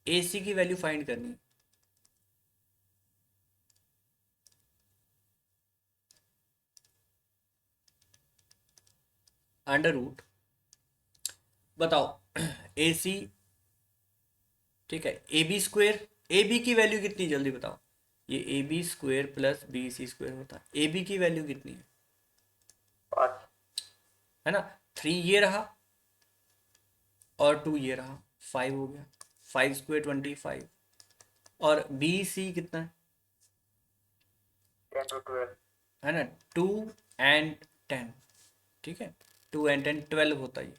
AC की वैल्यू फाइंड करनी है, अंडर रूट, बताओ AC, ठीक है AB स्क्वेयर, AB की वैल्यू कितनी जल्दी बताओ, ये A B square plus B C square होता है। ए बी की वैल्यू कितनी है? 5। है ना, 3 ये रहा और 2 ये रहा, 5 हो गया। 5 स्क्वेयर 25। और बी सी कितना है? 10 to 12। है ना, 2 एंड 10। ठीक है, 2 एंड 10 12 होता है ये।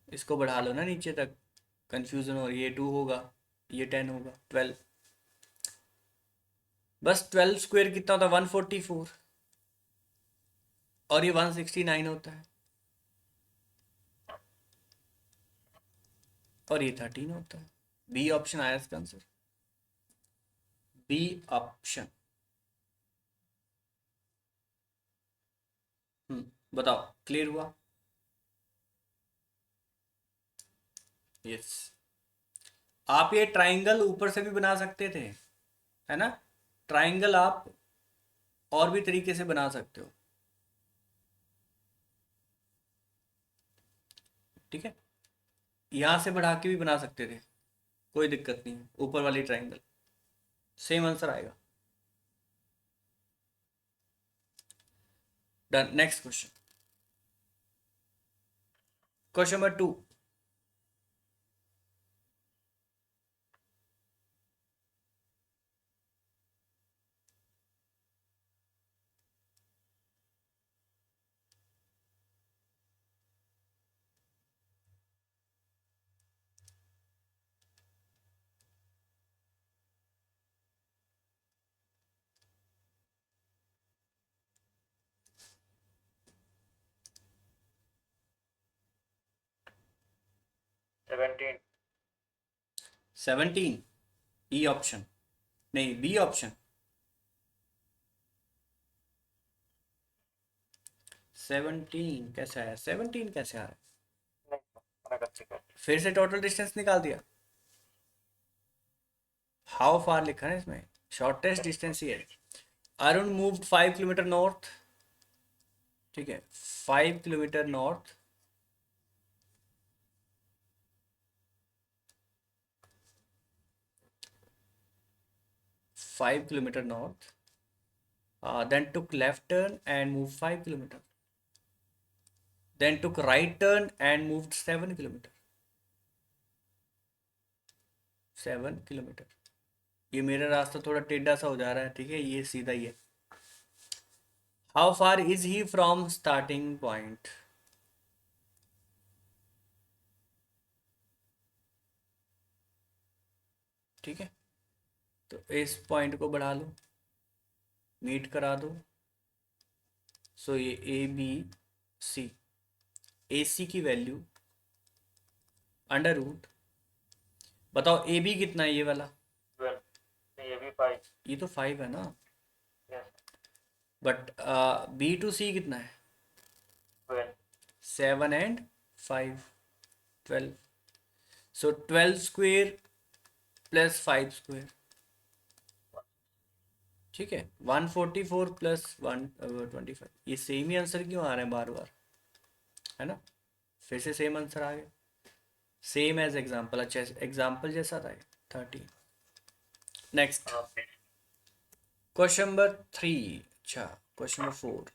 इसको बढ़ा लो ना नीचे तक, कंफ्यूजन हो रही है। ये 2 होगा, ये 10 होगा, 12। बस 12 स्क्वेयर कितना होता है? 144। और ये 169 होता है। और ये 13 होता है। बी ऑप्शन आया इसका आंसर, बी ऑप्शन। बताओ, क्लियर हुआ? यस। आप ये ट्राइंगल ऊपर से भी बना सकते थे, है ना। ट्राइंगल आप और भी तरीके से बना सकते हो। ठीक है, यहां से बढ़ा के भी बना सकते थे, कोई दिक्कत नहीं है। ऊपर वाली ट्राइंगल, सेम आंसर आएगा। Done. Next question, question number 2। 17। 17, E option, नहीं बी ऑप्शन। 17 कैसे आया? 17 कैसे आ रहा है? नहीं, मैंने गलती कर दी। फिर से टोटल डिस्टेंस निकाल दिया। हाउ फार लिखा है इसमें, शॉर्टेस्ट डिस्टेंस ही है। Arun moved 5 kilometre north. ठीक है, 5 kilometre north. 5 kilometer north, then took left turn and moved 5 kilometer, then took right turn and moved 7 kilometer। 7 kilometre. ये मेरा रास्ता थोड़ा टेढ़ा सा हो जा रहा है, ठीक है, ये सीधा ही है। How far is he from starting point? ठीक है, तो इस पॉइंट को बढ़ा लो, मीट करा दो। सो ये ए बी सी, ए सी की वैल्यू अंडर रूट, बताओ ए बी कितना है ये वाला? 12। नहीं, ये भी 5। ये तो 5 है ना, यस। बट बी टू सी कितना है? 12। 7 and 5, 12। So 12 square plus 5 square. ठीक है, 144 प्लस 125। ये सेम ही आंसर क्यों आ रहे हैं बार बार, है ना। फिर से सेम आंसर आ गया, सेम एज एग्जाम्पल। अच्छा, एग्जाम्पल जैसा था 13। नेक्स्ट, हाँ। Question number 3। अच्छा, question number 4।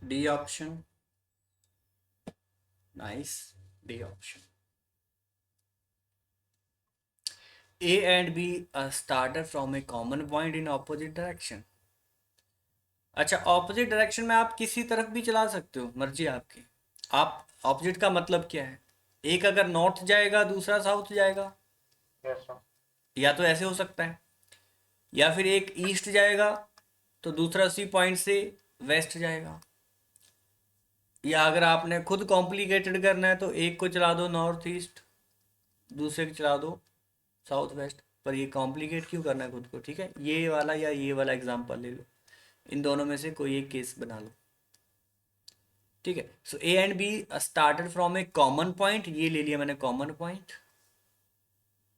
D option, nice, D option. A and B started from a common point in opposite direction. अच्छा, ऑपोजिट डायरेक्शन में आप किसी तरफ भी चला सकते हो, मर्जी आपकी. आप ऑपोजिट का मतलब क्या है? एक अगर नॉर्थ जाएगा, दूसरा साउथ जाएगा, यस सर. या तो ऐसे हो सकता है, या फिर एक ईस्ट जाएगा तो दूसरा उसी पॉइंट से वेस्ट जाएगा, या अगर आपने खुद कॉम्प्लिकेटेड करना है तो एक को चला दो नॉर्थ ईस्ट, दूसरे को चला दो साउथ वेस्ट. पर ये कॉम्प्लिकेट क्यों करना है खुद को? ठीक है, ये वाला या ये वाला एग्जांपल ले लो, इन दोनों में से कोई एक केस बना लो. ठीक है, so A and B started from a common point, ये ले लिया मैंने common point,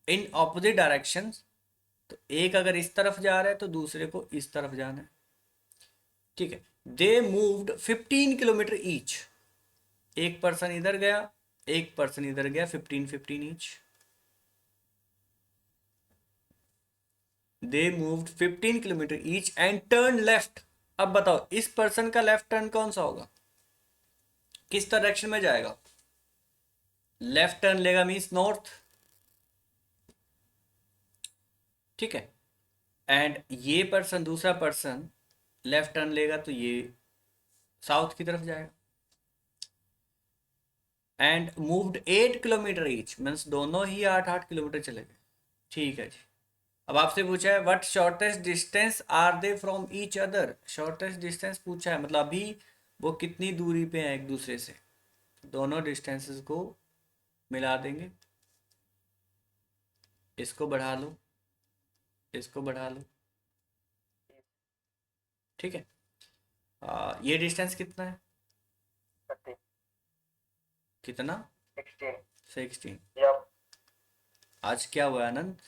in opposite direction. तो एक अगर इस तरफ जा रहा है तो दूसरे को इस तरफ जाना है. ठीक है, दे मूव्ड 15 किलोमीटर ईच. एक पर्सन इधर गया, एक पर्सन इधर गया, 15-15 each. They moved 15 kilometre each and turn left. अब बताओ इस पर्सन का लेफ्ट टर्न कौन सा होगा, किस डायरेक्शन में जाएगा? लेफ्ट टर्न लेगा मीन्स नॉर्थ. ठीक है, एंड ये पर्सन, दूसरा पर्सन लेफ्ट टर्न लेगा तो ये साउथ की तरफ जाएगा. And moved 8 kilometre each means दोनों ही 8-8 किलोमीटर चले गए. ठीक है जी. अब आपसे पूछा है what shortest distance are they from each other. Shortest distance पूछा है, मतलब अभी वो कितनी दूरी पे हैं एक दूसरे से. दोनों डिस्टेंसेस को मिला देंगे, इसको बढ़ा लो, इसको बढ़ा लो. ठीक है, ये डिस्टेंस कितना है? 30. कितना? 16. 16. यप. आज क्या हुआ आनंद,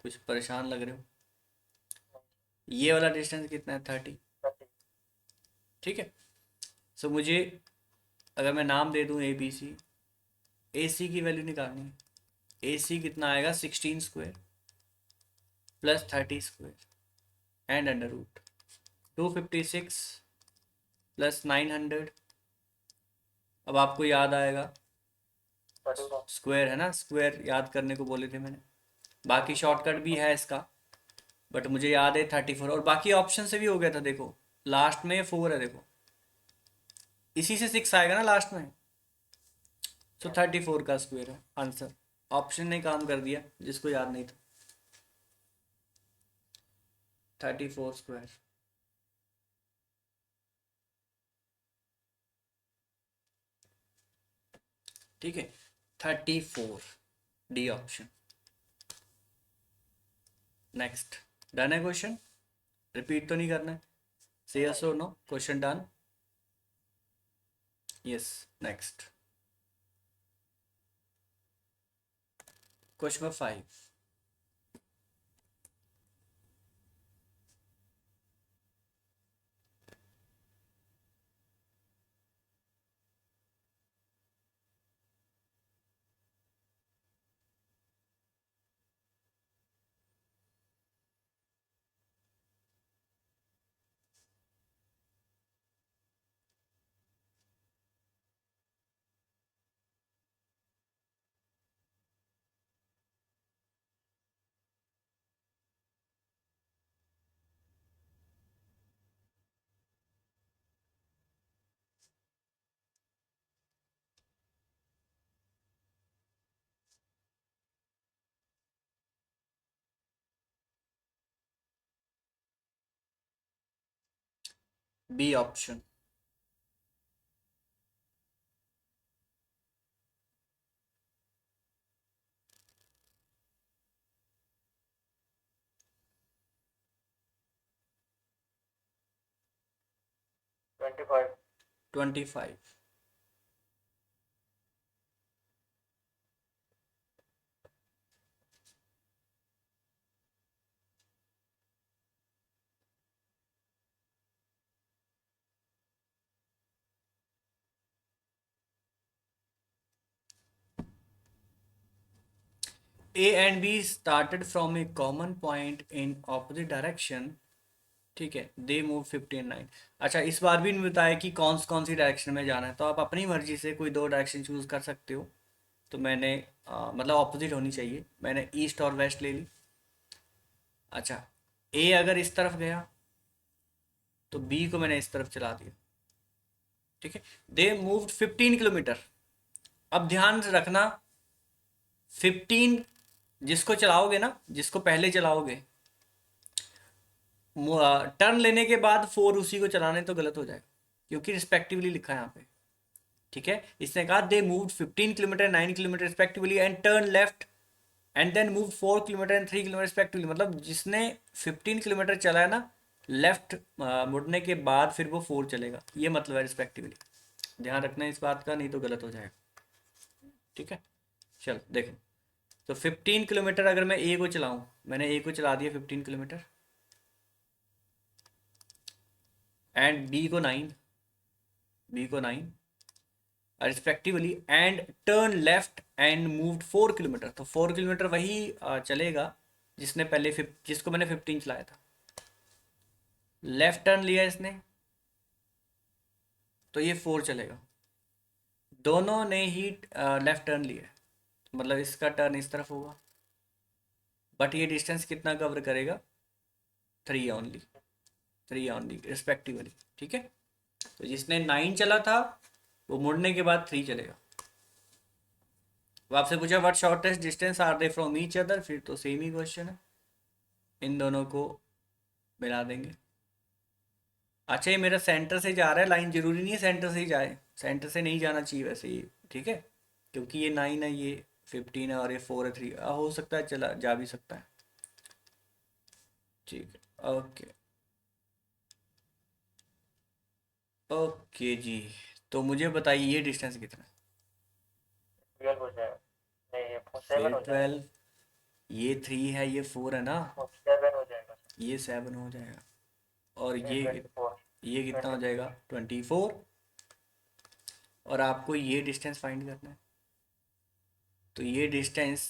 कुछ परेशान लग रहे हो? ये वाला डिस्टेंस कितना है? 30. 30. ठीक है, सो मुझे अगर मैं नाम दे दूं ए बी सी, ए सी की वैल्यू निकालनी है. ए सी कितना आएगा? 16 square plus 30 square and under root 256 plus 900. अब आपको याद आएगा, 31. स्क्वायर है ना, स्क्वायर याद करने को बोले थे मैंने. बाकी शॉर्टकट भी है इसका, बट मुझे याद है 34. और बाकी ऑप्शन से भी हो गया था, देखो लास्ट में 4 है, देखो इसी से 6 आएगा ना लास्ट में. तो 34 का स्क्वायर है आंसर. ऑप्शन ने काम कर दिया जिसको याद नहीं था. 34 स्क्वायर. ठीक है, 34, डी ऑप्शन. नेक्स्ट, डन है क्वेश्चन? रिपीट तो नहीं करना है? से यस और no, question done. Yes, next question number 5. B option. Twenty five. 25. A and B started from a common point in opposite direction ठीक है, दे मूव 59। अच्छा, इस बार भी नहीं बताया कि कौन सी डायरेक्शन में जाना है, तो आप अपनी मर्जी से कोई दो डायरेक्शन चूज कर सकते हो। तो मैंने मतलब ऑपोजिट होनी चाहिए, मैंने ईस्ट और वेस्ट ले ली। अच्छा, ए अगर इस तरफ गया तो बी को मैंने इस तरफ चला दिया। ठीक है, दे मूव्ड 15 किलोमीटर। अब ध्यान से रखना, 15 जिसको चलाओगे ना, जिसको पहले चलाओगे, टर्न लेने के बाद 4 उसी को चलाने तो गलत हो जाएगा, क्योंकि रिस्पेक्टिवली लिखा है यहाँ पे। ठीक है, इसने कहा they moved 15 kilometre 9 kilometre respectively and turn left and then move 4 kilometre and 3 kilometre respectively. मतलब जिसने 15 किलोमीटर चलाया ना, लेफ्ट मुड़ने के बाद फिर वो 4 चलेगा, ये मतलब है रिस्पेक्टिवली। ध्यान रखना इस बात का, नहीं तो गलत हो जाएगा। ठीक है, चल देखो, तो 15 किलोमीटर अगर मैं ए को चलाऊं, मैंने ए को चला दिया 15 किलोमीटर, एंड बी को 9 respectively, and turn left and moved 4 kilometre. तो 4 किलोमीटर वही चलेगा जिसने पहले जिसको मैंने 15 चलाया था। लेफ्ट टर्न लिया इसने तो ये 4 चलेगा। दोनों ने ही लेफ्ट टर्न लिया, मतलब इसका टर्न इस तरफ होगा, बट ये डिस्टेंस कितना कवर करेगा, 3 ओनली, 3 ओनली रिस्पेक्टिवली। ठीक है, तो जिसने 9 चला था वो मुड़ने के बाद 3 चलेगा। वो आपसे पूछा what shortest distance are they from each other, फिर तो सेम ही क्वेश्चन है, इन दोनों को मिला देंगे। अच्छा, ये मेरा सेंटर से जा रहा है, लाइन जरूरी नहीं है सेंटर से ही जाए, सेंटर से नहीं जाना चाहिए वैसे ये। ठीक है, क्योंकि ये 9 है, ये 15 है और ये 4 है, 3 हो सकता है चला जा भी सकता है। ठीक है, ओके ओके जी। तो मुझे बताइए ये डिस्टेंस कितना है। 12 हो जाएगा। नहीं, ये 7 फिर हो जाएगा। 12, ये 3 है, ये 4 है ना, 7 हो जाएगा। ये 7 हो जाएगा, और ये 24। ये कितना हो 24। जाएगा 24। और आपको ये डिस्टेंस फाइंड करना है, तो ये डिस्टेंस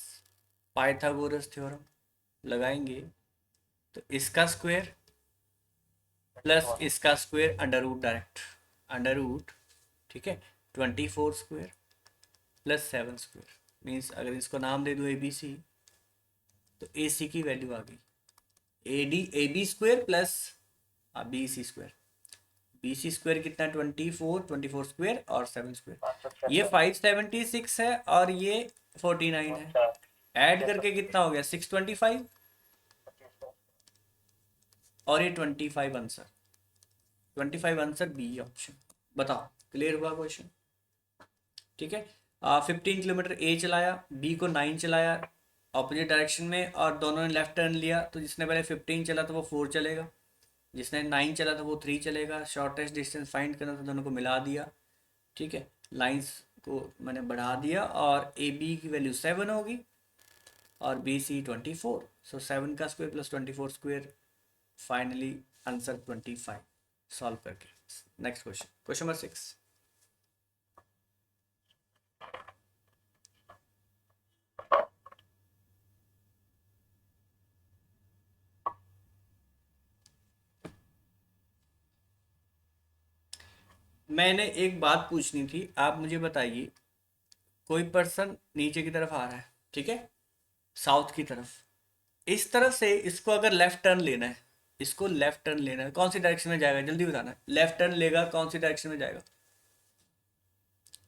पाइथागोरस थ्योरम लगाएंगे, तो इसका स्क्वायर प्लस इसका square under root, direct under root. ठीक है, 24 स्क्वायर प्लस 7 स्क्वायर, मीन्स अगर इसको नाम दे दूँ ABC, तो AC की वैल्यू आ गई AB square plus BC square. BC square कितना, 24 स्क्वायर और 7 स्क्वायर, ये 576 है और ये 49 है, ऐड करके कितना हो गया 625, और ये 25 आंसर, 25 आंसर बी ऑप्शन। बताओ, क्लियर हुआ क्वेश्चन। ठीक है, 15 किलोमीटर ए चलाया, बी को 9 चलाया ऑपोजिट डायरेक्शन में, और दोनों ने लेफ्ट टर्न लिया, तो जिसने पहले 15 चला था वो 4 चलेगा, जिसने 9 चला था वो 3 चलेगा। शॉर्टेस्ट डिस्टेंस फाइंड करना था, दोनों को मिला दिया। ठीक है, लाइंस को मैंने बढ़ा दिया, और ए बी की वैल्यू 7 होगी और बी सी 24। सो 7 का square plus 24 square, finally answer 25 solve करके। Next question, question number 6। मैंने एक बात पूछनी थी, आप मुझे बताइए, कोई पर्सन नीचे की तरफ आ रहा है, ठीक है, साउथ की तरफ, इस तरफ से इसको अगर लेफ्ट टर्न लेना है, इसको लेफ्ट टर्न लेना है, कौन सी डायरेक्शन में जाएगा, जल्दी बताना। लेफ्ट टर्न लेगा, कौन सी डायरेक्शन में जाएगा,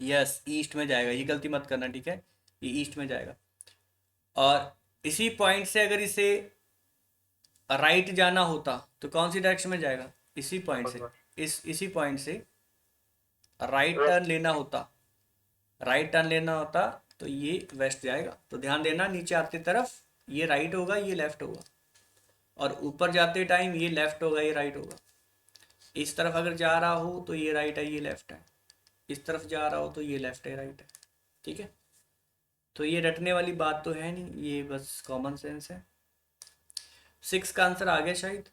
यस ईस्ट में जाएगा, ये गलती मत करना, ठीक है, ये ईस्ट में जाएगा। और इसी पॉइंट से अगर इसे राइट जाना होता तो कौन सी डायरेक्शन में जाएगा, इसी पॉइंट से, इसी पॉइंट से राइट टर्न लेना होता, तो ये वेस्ट जाएगा। तो ध्यान देना, नीचे आते तरफ ये राइट होगा, ये लेफ्ट होगा, और ऊपर जाते टाइम ये लेफ्ट होगा, ये राइट होगा। इस तरफ अगर जा रहा हो तो ये राइट है, ये लेफ्ट है, इस तरफ जा रहा हो तो ये लेफ्ट है, राइट है। ठीक है, तो ये रटने वाली बात तो है नहीं, ये बस कॉमन सेंस है। 6 का आंसर आ गया शायद,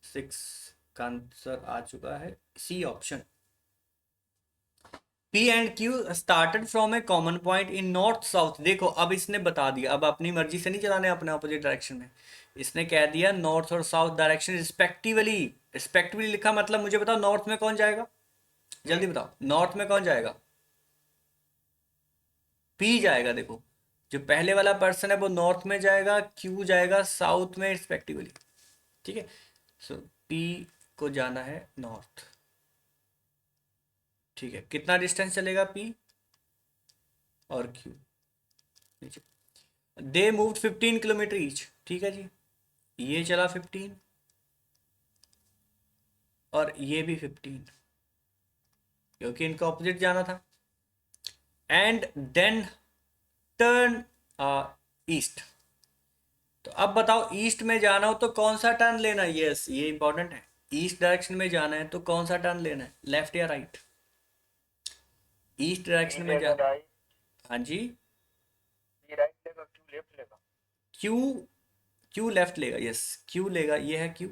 6 का आंसर आ चुका है, C option. P and Q started from a common point in north south. देखो अब इसने बता दिया, अब अपनी मर्जी से नहीं चलाने अपने ऑपोजिट डायरेक्शन में। इसने कह दिया नॉर्थ और साउथ डायरेक्शन रिस्पेक्टिवली। रिस्पेक्टिवली लिखा मतलब मुझे बताओ नॉर्थ में कौन जाएगा, जल्दी बताओ नॉर्थ में कौन जाएगा। P जाएगा। देखो जो पहले वाला पर्सन है वो नॉर्थ में जाएगा, Q जाएगा साउथ में रिस्पेक्टिवली। ठीक है, सो P को जाना है नॉर्थ। ठीक है, कितना डिस्टेंस चलेगा P और Q नीचे। दे मूव्ड 15 किलोमीटर ईच। ठीक है जी, ये चला 15 और ये भी 15, क्योंकि इनको ऑपोजिट जाना था। And then turn east. तो अब बताओ ईस्ट में जाना हो तो कौन सा टर्न लेना है। यस ये इंपॉर्टेंट है, ईस्ट डायरेक्शन में जाना है तो कौन सा टर्न लेना है, लेफ्ट या राइट। ईस्ट डायरेक्शन बी में लेगा जाना। राइट, हाँ जी, बी राइट लेगा, क्यू लेफ्ट लेगा। क्यू क्यू लेफ्ट लेगा। यस क्यू लेगा, ये है क्यू।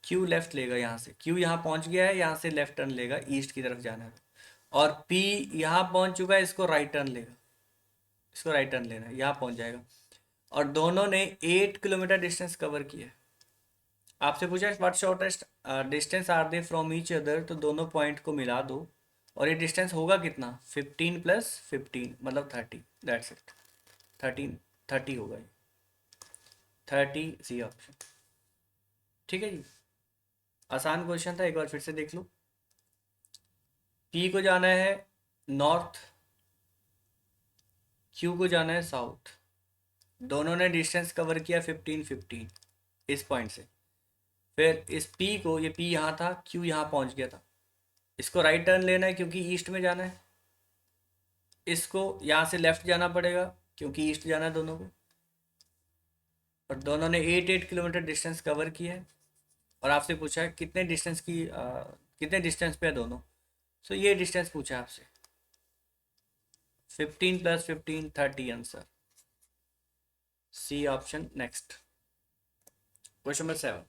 क्यू लेफ्ट लेगा, यहाँ से क्यू यहाँ पहुँच गया है, यहाँ से लेफ्ट टर्न लेगा, ईस्ट की तरफ जाना है। और पी यहाँ पहुँच चुका है, इसको राइट टर्न लेगा, इसको राइट टर्न लेना है, यहाँ पहुँच जाएगा। और दोनों ने 8 किलोमीटर डिस्टेंस कवर किया है। आपसे पूछा है what shortest distance are they from each other, तो दोनों पॉइंट को मिला दो और ये डिस्टेंस होगा कितना, 15 प्लस 15 मतलब 30, दैट्स इट। 13 30 होगा ये, 30 सी ऑप्शन। ठीक है जी, आसान क्वेश्चन था, एक बार फिर से देख लो। पी को जाना है नॉर्थ, क्यू को जाना है साउथ, दोनों ने डिस्टेंस कवर किया 15 15 इस पॉइंट से। फिर इस पी को, ये पी यहाँ था, क्यू यहाँ पहुँच गया था, इसको राइट टर्न लेना है क्योंकि ईस्ट में जाना है। इसको यहाँ से लेफ्ट जाना पड़ेगा क्योंकि ईस्ट जाना है दोनों को। और दोनों ने 8 किलोमीटर डिस्टेंस कवर किया है। और आपसे पूछा है कितने डिस्टेंस की कितने डिस्टेंस पे है दोनों। सो ये डिस्टेंस पूछा है आपसे, 15 प्लस 15 30 answer, C option. Next question number 7।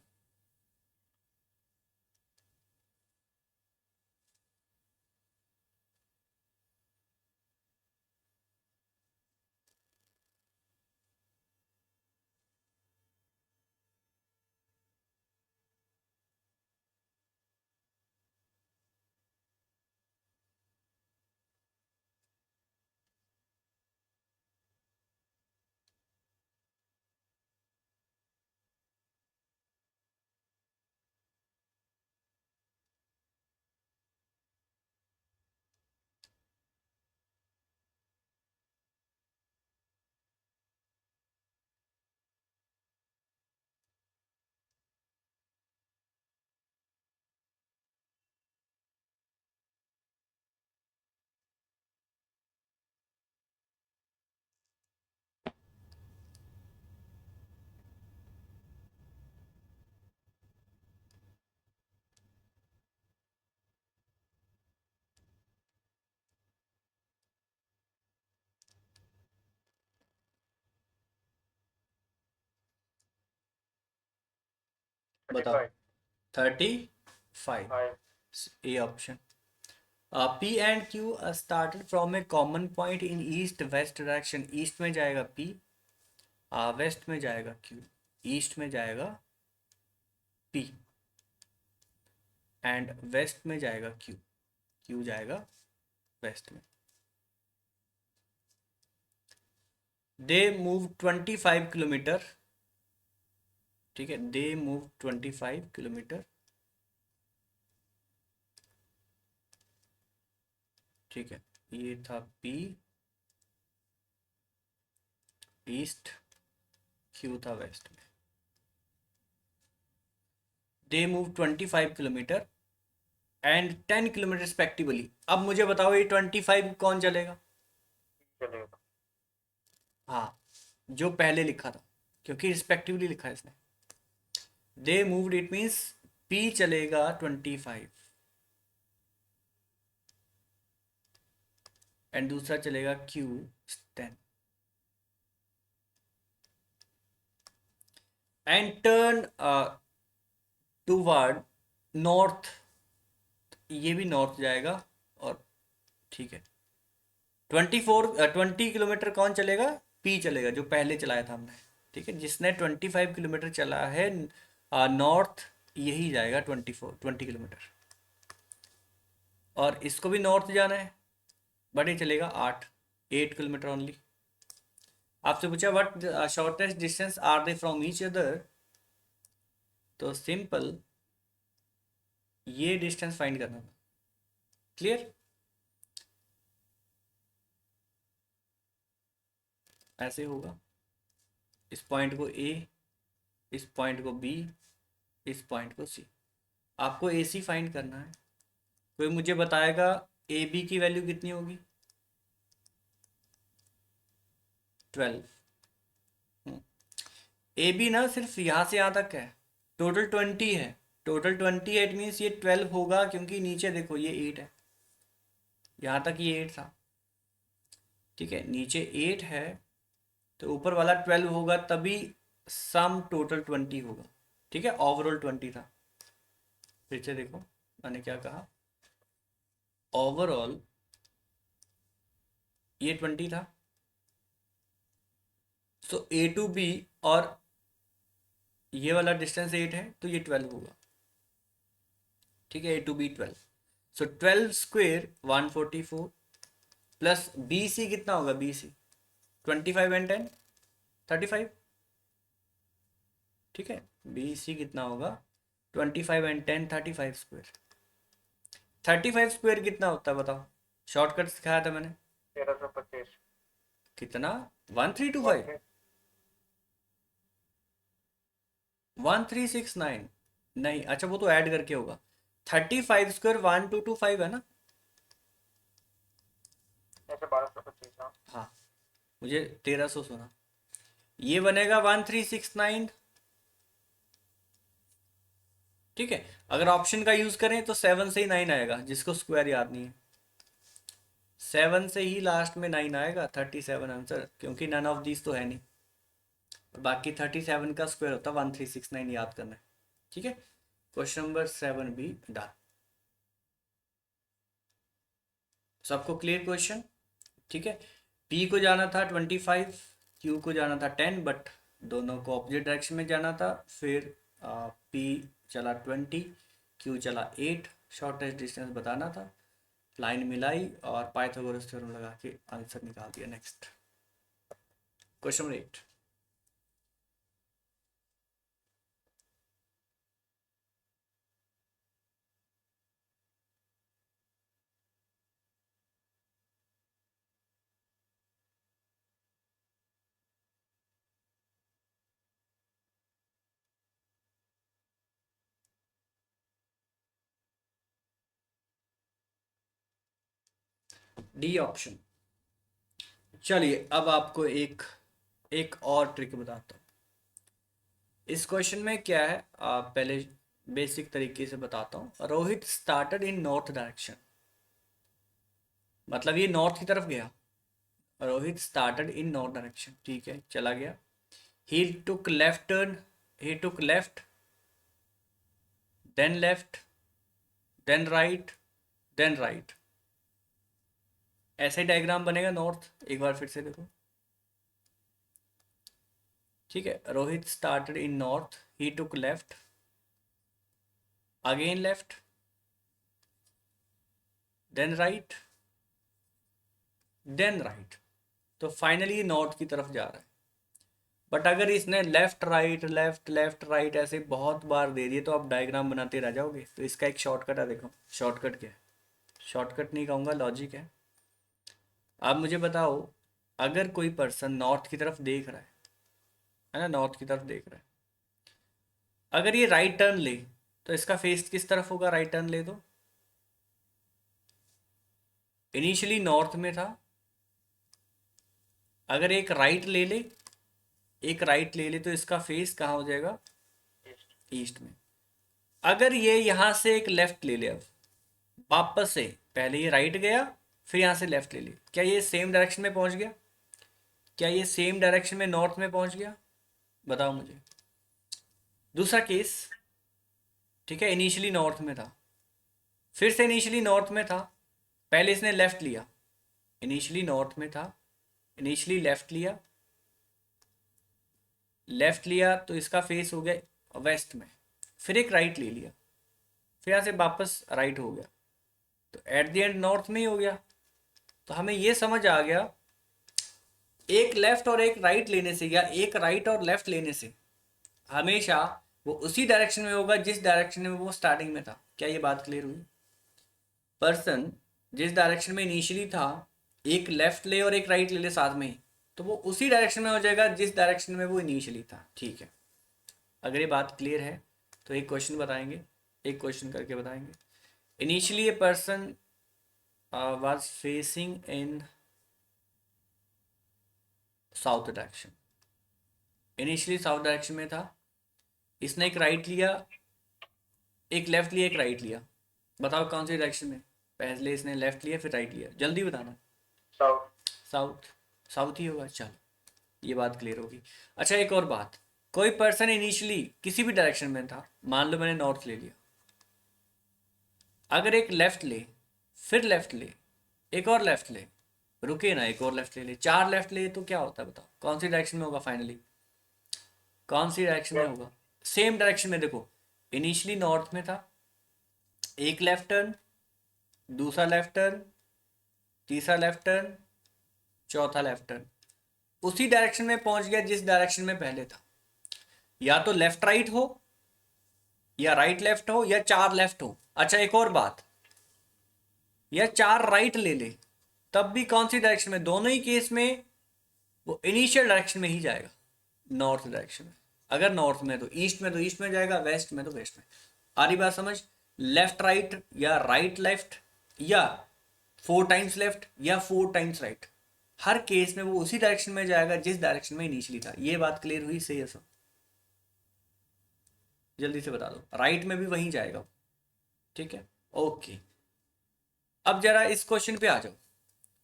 बताओ 35 35, 5 A option. P and Q started from a common point in east west direction. East में जाएगा P, वेस्ट में जाएगा Q, ईस्ट में जाएगा P एंड वेस्ट में जाएगा Q, Q जाएगा वेस्ट में। They move 25 kilometre. ठीक है, दे मूव 25 किलोमीटर। ठीक है, ये था P ईस्ट, Q था वेस्ट में। They move 25 kilometre and 10 kilometre respectively. अब मुझे बताओ ये 25 कौन चलेगा। चलेगा। हाँ, जो पहले लिखा था, क्योंकि रिस्पेक्टिवली लिखा है इसने। They moved it means P चलेगा 25 एंड दूसरा चलेगा Q 10 and turn toward north. ये भी नॉर्थ जाएगा और ठीक है। 20 किलोमीटर कौन चलेगा? पी चलेगा, जो पहले चलाया था हमने। ठीक है, जिसने 25 किलोमीटर चला है नॉर्थ, यही जाएगा 20 किलोमीटर। और इसको भी नॉर्थ जाना है, बट ये चलेगा 8 किलोमीटर ओनली। आपसे पूछा what shortest distance are they from each other, तो सिंपल ये डिस्टेंस फाइंड करना था। क्लियर? ऐसे होगा, इस पॉइंट को ए, इस पॉइंट को बी, इस पॉइंट को सी। आपको ए सी फाइंड करना है। कोई मुझे बताएगा ए बी की वैल्यू कितनी होगी? 12। ए बी ना सिर्फ यहाँ से यहाँ तक है, टोटल 20 है। टोटल 20 है, इट मीन्स ये 12 होगा, क्योंकि नीचे देखो ये 8 है, यहाँ तक ये 8 था। ठीक है, नीचे 8 है तो ऊपर वाला 12 होगा, तभी सम टोटल 20 होगा। ठीक है, ओवरऑल 20 था। फिर से देखो मैंने क्या कहा, ओवरऑल ये 20 था। सो ए टू बी, और ये वाला डिस्टेंस 8 है तो ये 12 होगा। ठीक है, A to B 12। So 12 square 144, plus B C कितना होगा? B C 25 and 10 35। ठीक है, बी सी कितना होगा? 25 एंड 10 35 स्क्वेयर। 35 स्क्वेयर कितना होता है बताओ? शॉर्टकट सिखाया था मैंने। 1325। कितना? 1325? 1369? नहीं, अच्छा वो तो ऐड करके होगा। 35 स्क्वायर 1225 है ना? ऐसे 1225। हाँ, हाँ, मुझे 1300 सुना। ये बनेगा 1369। ठीक है, अगर ऑप्शन का यूज करें तो 7 से ही 9 आएगा, जिसको स्क्वायर याद नहीं है। 7 से ही लास्ट में 9 आएगा, 37 आंसर, क्योंकि नन ऑफ दीज तो है नहीं। बाकी 37 का स्क्वायर होता है 1369, याद करना है। ठीक है, क्वेश्चन नंबर 7 भी डन। सबको क्लियर क्वेश्चन? ठीक है, पी को जाना था 25, क्यू को जाना था 10, बट दोनों को ऑपोजिट डायरेक्शन में जाना था। फिर पी चला 20, क्यू चला 8, शॉर्टेस्ट डिस्टेंस बताना था। लाइन मिलाई और पाइथागोरस थ्योरम लगा के आंसर निकाल दिया। Next question number 8। D option. चलिए अब आपको एक एक और ट्रिक बताता हूँ। इस क्वेश्चन में क्या है, पहले बेसिक तरीके से बताता हूँ। Rohit started in north direction, मतलब ये नॉर्थ की तरफ गया। Rohit started in north direction, ठीक है, चला गया। He took left turn, he took left, then left, then right, then right। ऐसे डायग्राम बनेगा नॉर्थ। एक बार फिर से देखो। ठीक है, Rohit started in north, he took left, again left, then right, then right. तो फाइनली नॉर्थ की तरफ जा रहा है। बट अगर इसने left right left left right ऐसे बहुत बार दे दिए तो आप डायग्राम बनाते रह जाओगे। तो इसका एक शॉर्टकट है, देखो शॉर्टकट क्या है। शॉर्टकट नहीं कहूँगा, लॉजिक है। आप मुझे बताओ, अगर कोई पर्सन नॉर्थ की तरफ देख रहा है ना, नॉर्थ की तरफ देख रहा है, अगर ये राइट टर्न ले तो इसका फेस किस तरफ होगा? राइट टर्न ले तो इनिशियली नॉर्थ में था। अगर एक राइट ले ले, एक राइट ले ले तो इसका फेस कहाँ हो जाएगा? ईस्ट। ईस्ट में। अगर ये यहाँ से एक लेफ्ट ले ले, अब वापस से, पहले ये राइट गया फिर यहाँ से लेफ्ट ले ले, क्या ये सेम डायरेक्शन में पहुँच गया? क्या ये सेम डायरेक्शन में नॉर्थ में पहुँच गया? बताओ मुझे। दूसरा केस, ठीक है, इनिशियली नॉर्थ में था, फिर से इनिशियली नॉर्थ में था, पहले इसने लेफ्ट लिया, इनिशियली नॉर्थ में था, इनिशियली लेफ्ट लिया तो इसका फेस हो गया वेस्ट में, फिर एक राइट ले लिया, फिर यहाँ से वापस राइट हो गया, तो एट द एंड नॉर्थ में ही हो गया। तो हमें ये समझ आ गया, एक लेफ्ट और एक राइट लेने से या एक राइट और लेफ्ट लेने से हमेशा वो उसी डायरेक्शन में होगा जिस डायरेक्शन में वो स्टार्टिंग में था। क्या ये बात क्लियर हुई? पर्सन जिस डायरेक्शन में इनिशियली था, एक लेफ्ट ले और एक राइट ले ले साथ में ही, तो वो उसी डायरेक्शन में हो जाएगा जिस डायरेक्शन में वो इनिशियली था। ठीक है, अगर ये बात क्लियर है तो एक क्वेश्चन बताएंगे, एक क्वेश्चन करके बताएंगे। Initially a person was facing in south direction, initially south direction में था, इसने एक राइट लिया, एक लेफ्ट लिया, एक राइट लिया, बताओ कौन सी डायरेक्शन में? पहले इसने लेफ्ट लिया फिर राइट लिया, जल्दी बताना। साउथ। साउथ, साउथ ही होगा। चलो ये बात क्लियर होगी। अच्छा एक और बात, कोई पर्सन इनिशियली किसी भी डायरेक्शन में था, मान लो मैंने नॉर्थ ले लिया, अगर एक लेफ्ट ले, फिर लेफ्ट ले, एक और लेफ्ट ले, रुके ना, एक और लेफ्ट ले ले, चार लेफ्ट ले, तो क्या होता है बताओ? कौन सी डायरेक्शन में होगा फाइनली? कौन सी डायरेक्शन में होगा? सेम डायरेक्शन में। देखो इनिशियली नॉर्थ में था, एक लेफ्ट टर्न, दूसरा लेफ्ट टर्न, तीसरा लेफ्ट टर्न, चौथा लेफ्ट टर्न, उसी डायरेक्शन में पहुंच गया जिस डायरेक्शन में पहले था। या तो लेफ्ट राइट हो, या राइट लेफ्ट हो, या चार लेफ्ट हो। अच्छा एक और बात, या चार राइट ले ले, तब भी कौन सी डायरेक्शन में? दोनों ही केस में वो इनिशियल डायरेक्शन में ही जाएगा, नॉर्थ डायरेक्शन में। अगर नॉर्थ में तो ईस्ट में जाएगा, वेस्ट में तो वेस्ट में। आ रही बात समझ? लेफ्ट राइट या राइट लेफ्ट या 4 टाइम्स लेफ्ट या 4 टाइम्स राइट, हर केस में वो उसी डायरेक्शन में जाएगा जिस डायरेक्शन में इनिशियली था। ये बात क्लियर हुई? सही है सब? जल्दी से बता दो, राइट में भी वहीं जाएगा। ठीक है, ओके। अब जरा इस क्वेश्चन पे आ जाओ,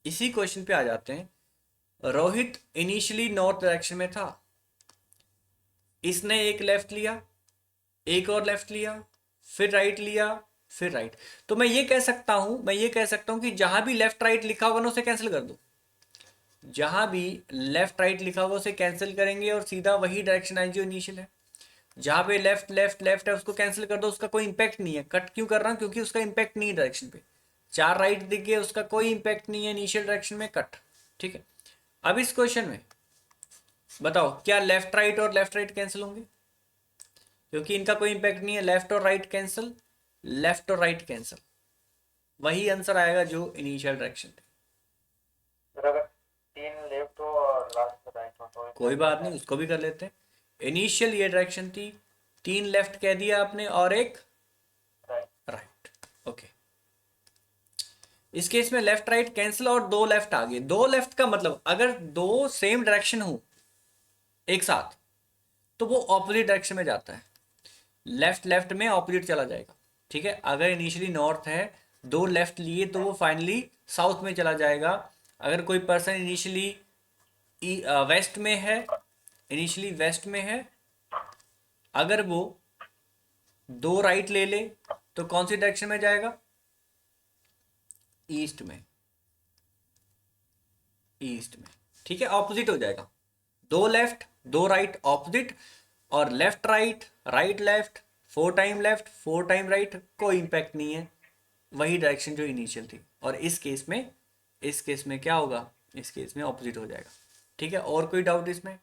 इसी क्वेश्चन पे आ जाते हैं। रोहित इनिशियली नॉर्थ डायरेक्शन में था, इसने एक लेफ्ट लिया, एक और लेफ्ट लिया, फिर राइट लिया, फिर राइट। तो मैं ये कह सकता हूं कि जहां भी लेफ्ट राइट लिखा होगा ना उसे कैंसिल कर दो। जहां भी लेफ्ट राइट लिखा होगा उसे कैंसिल करेंगे और सीधा वही डायरेक्शन आएगी जो इनिशियल है। जहां पे लेफ्ट लेफ्ट लेफ्ट है उसको कैंसिल कर दो, उसका कोई इंपैक्ट नहीं है। कट क्यों कर रहा हूं? क्योंकि उसका इंपैक्ट नहीं है डायरेक्शन पे। चार राइट दिख गए, उसका कोई इंपैक्ट नहीं है इनिशियल डायरेक्शन में, कट। ठीक है, अब इस क्वेश्चन में बताओ क्या लेफ्ट राइट और लेफ्ट राइट कैंसिल होंगे? क्योंकि इनका कोई इंपैक्ट नहीं है, लेफ्ट और राइट कैंसिल, लेफ्ट और राइट कैंसिल, वही आंसर आएगा जो इनिशियल डायरेक्शन थे। फिर अगर 3 लेफ्ट हो और लास्ट राइट हो तो कोई बात नहीं, उसको भी कर लेते हैं। इनिशियल ये डायरेक्शन थी, 3 लेफ्ट कह दिया आपने और एक राइट। राइट। ओके, इस केस में लेफ्ट राइट कैंसिल और 2 लेफ्ट आ गए। 2 लेफ्ट का मतलब अगर दो सेम डायरेक्शन हो एक साथ तो वो ऑपोजिट डायरेक्शन में जाता है, लेफ्ट लेफ्ट में ऑपोजिट चला जाएगा। ठीक है, अगर इनिशियली नॉर्थ है, 2 लेफ्ट लिए तो वो फाइनली साउथ में चला जाएगा। अगर कोई पर्सन इनिशियली वेस्ट में है, इनिशियली वेस्ट में है, अगर वो 2 राइट ले ले तो कौन सी डायरेक्शन में जाएगा? ईस्ट में, ईस्ट में। ठीक है, ऑपोजिट हो जाएगा। 2 लेफ्ट 2 राइट ऑपोजिट, और left right right left, 4 time left 4 time right, कोई इंपैक्ट नहीं है, वही डायरेक्शन जो इनिशियल थी। और इस केस में क्या होगा? इस केस में ऑपोजिट हो जाएगा। ठीक है, और कोई डाउट इसमें?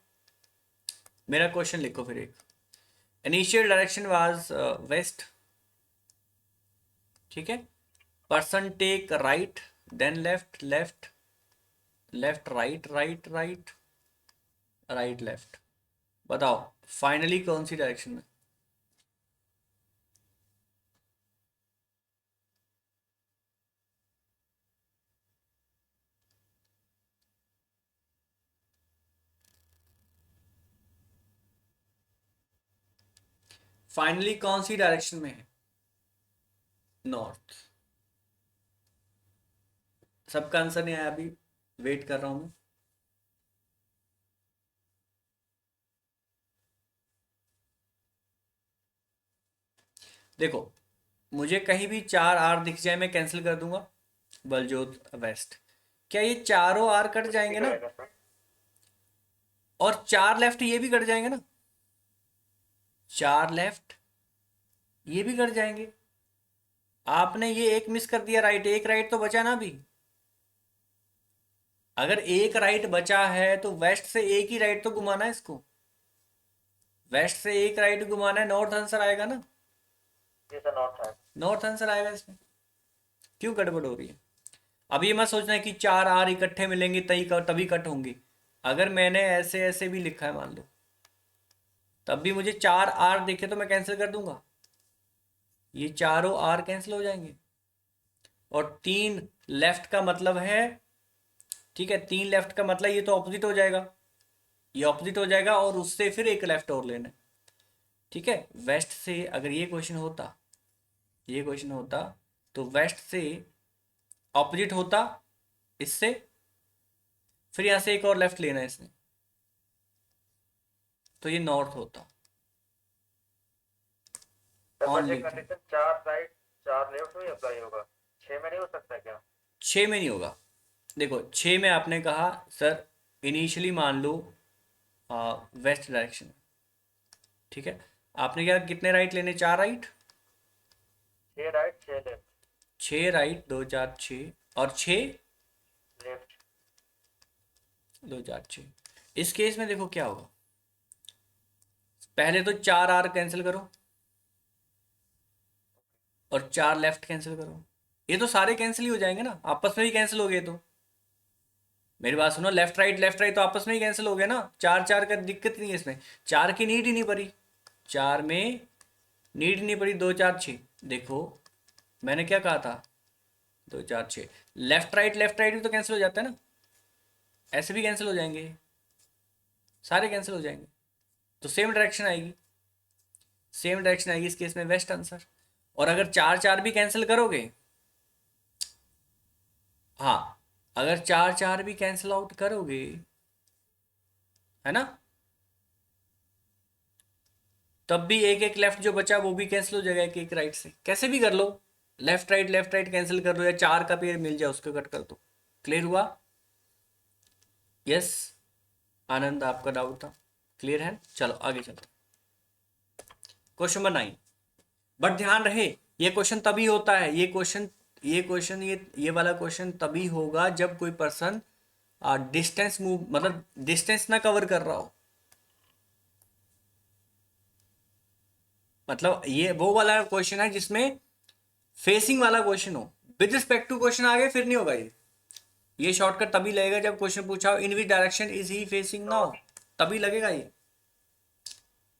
मेरा क्वेश्चन लिखो फिर एक। Initial direction was west. ठीक है, person take right then left left left right right right right left, बताओ फाइनली कौन सी डायरेक्शन में? फाइनली कौन सी डायरेक्शन में है? नॉर्थ। सबका आंसर नहीं आया अभी, वेट कर रहा हूं मैं। देखो मुझे कहीं भी 4 R दिख जाए मैं कैंसिल कर दूंगा, बलजोत वेस्ट। क्या ये चारों आर कट जाएंगे ना, रहेगा सर। और 4 लेफ्ट ये भी कट जाएंगे ना, 4 लेफ्ट ये भी कट जाएंगे। आपने ये एक मिस कर दिया राइट, एक राइट तो बचा ना अभी। अगर एक राइट बचा है तो वेस्ट से एक ही राइट तो घुमाना है इसको, वेस्ट से एक राइट घुमाना है, नॉर्थ आंसर आएगा ना, ये सर नॉट है। नॉर्थ आंसर आएगा इसमें। क्यों गड़बड़ हो रही है? अब ये मत सोचना है कि 4 आर इकट्ठे मिलेंगे तभी कट होंगे। अगर मैंने ऐसे ऐसे भी लिखा है मान लो, तब भी मुझे 4 आर देखे तो मैं कैंसिल कर दूंगा, ये चारों आर कैंसिल हो जाएंगे। और 3 लेफ्ट का मतलब है, ठीक है, 3 लेफ्ट का मतलब ये तो ऑपोजिट हो जाएगा, ये ऑपोजिट हो जाएगा, और उससे फिर एक लेफ्ट और लेना है। ठीक है, वेस्ट से अगर ये क्वेश्चन होता, ये क्वेश्चन होता तो वेस्ट से ऑपोजिट होता इससे, फिर यहां से एक और लेफ्ट लेना है इसने, तो ये नॉर्थ होता। सर ऑन बट ये लिखते हैं। कंडीशन 4 राइट 4 लेफ्ट में अप्लाई होगा, 6 में नहीं हो सकता क्या? 6 में नहीं होगा। देखो 6 में आपने कहा सर इनिशियली मान लो वेस्ट डायरेक्शन, ठीक है, आपने क्या कितने राइट लेने, 4 राइट, 6 राइट 6 लेफ्ट। 6 राइट 2 4 6, और 6 लेफ्ट। 2 4 6। इस केस में देखो क्या होगा, पहले तो 4 आर कैंसिल करो और 4 लेफ्ट कैंसिल करो, ये तो सारे कैंसिल ही हो जाएंगे ना, आपस में ही कैंसिल हो गए। तो मेरी बात सुनो, लेफ्ट राइट तो आपस में ही कैंसिल हो गए ना, 4 4 का दिक्कत नहीं है इसमें, 4 की नीड ही नहीं पड़ी, 4 में नीड नहीं पड़ी, 2 4 6। देखो मैंने क्या कहा था, 2 4 6, लेफ्ट राइट भी तो कैंसिल हो जाता है ना, ऐसे भी कैंसिल हो जाएंगे, सारे कैंसिल हो जाएंगे, तो सेम डायरेक्शन आएगी, सेम डायरेक्शन आएगी इस केस में वेस्ट आंसर। और अगर 4 4 भी कैंसिल करोगे, हाँ, अगर 4 4 भी कैंसिल आउट करोगे, है ना, तब भी एक एक लेफ्ट जो बचा वो भी कैंसिल हो जाएगा एक एक राइट से, कैसे भी कर लो, लेफ्ट राइट कैंसिल कर दो, या 4 का पेयर मिल जाए उसको कट कर दो। क्लियर हुआ? यस आनंद, आपका डाउट था, क्लियर है? चलो आगे चलते, क्वेश्चन नंबर 9। बट ध्यान रहे ये क्वेश्चन तभी होता है, ये वाला क्वेश्चन तभी होगा जब कोई पर्सन डिस्टेंस मूव, मतलब डिस्टेंस ना कवर कर रहा हो, मतलब ये वो वाला क्वेश्चन है जिसमें फेसिंग वाला क्वेश्चन हो, विद रिस्पेक्ट टू क्वेश्चन आगे फिर नहीं होगा ये शॉर्टकट तभी लगेगा जब क्वेश्चन पूछा हो in which direction is he facing now, तभी लगेगा ये।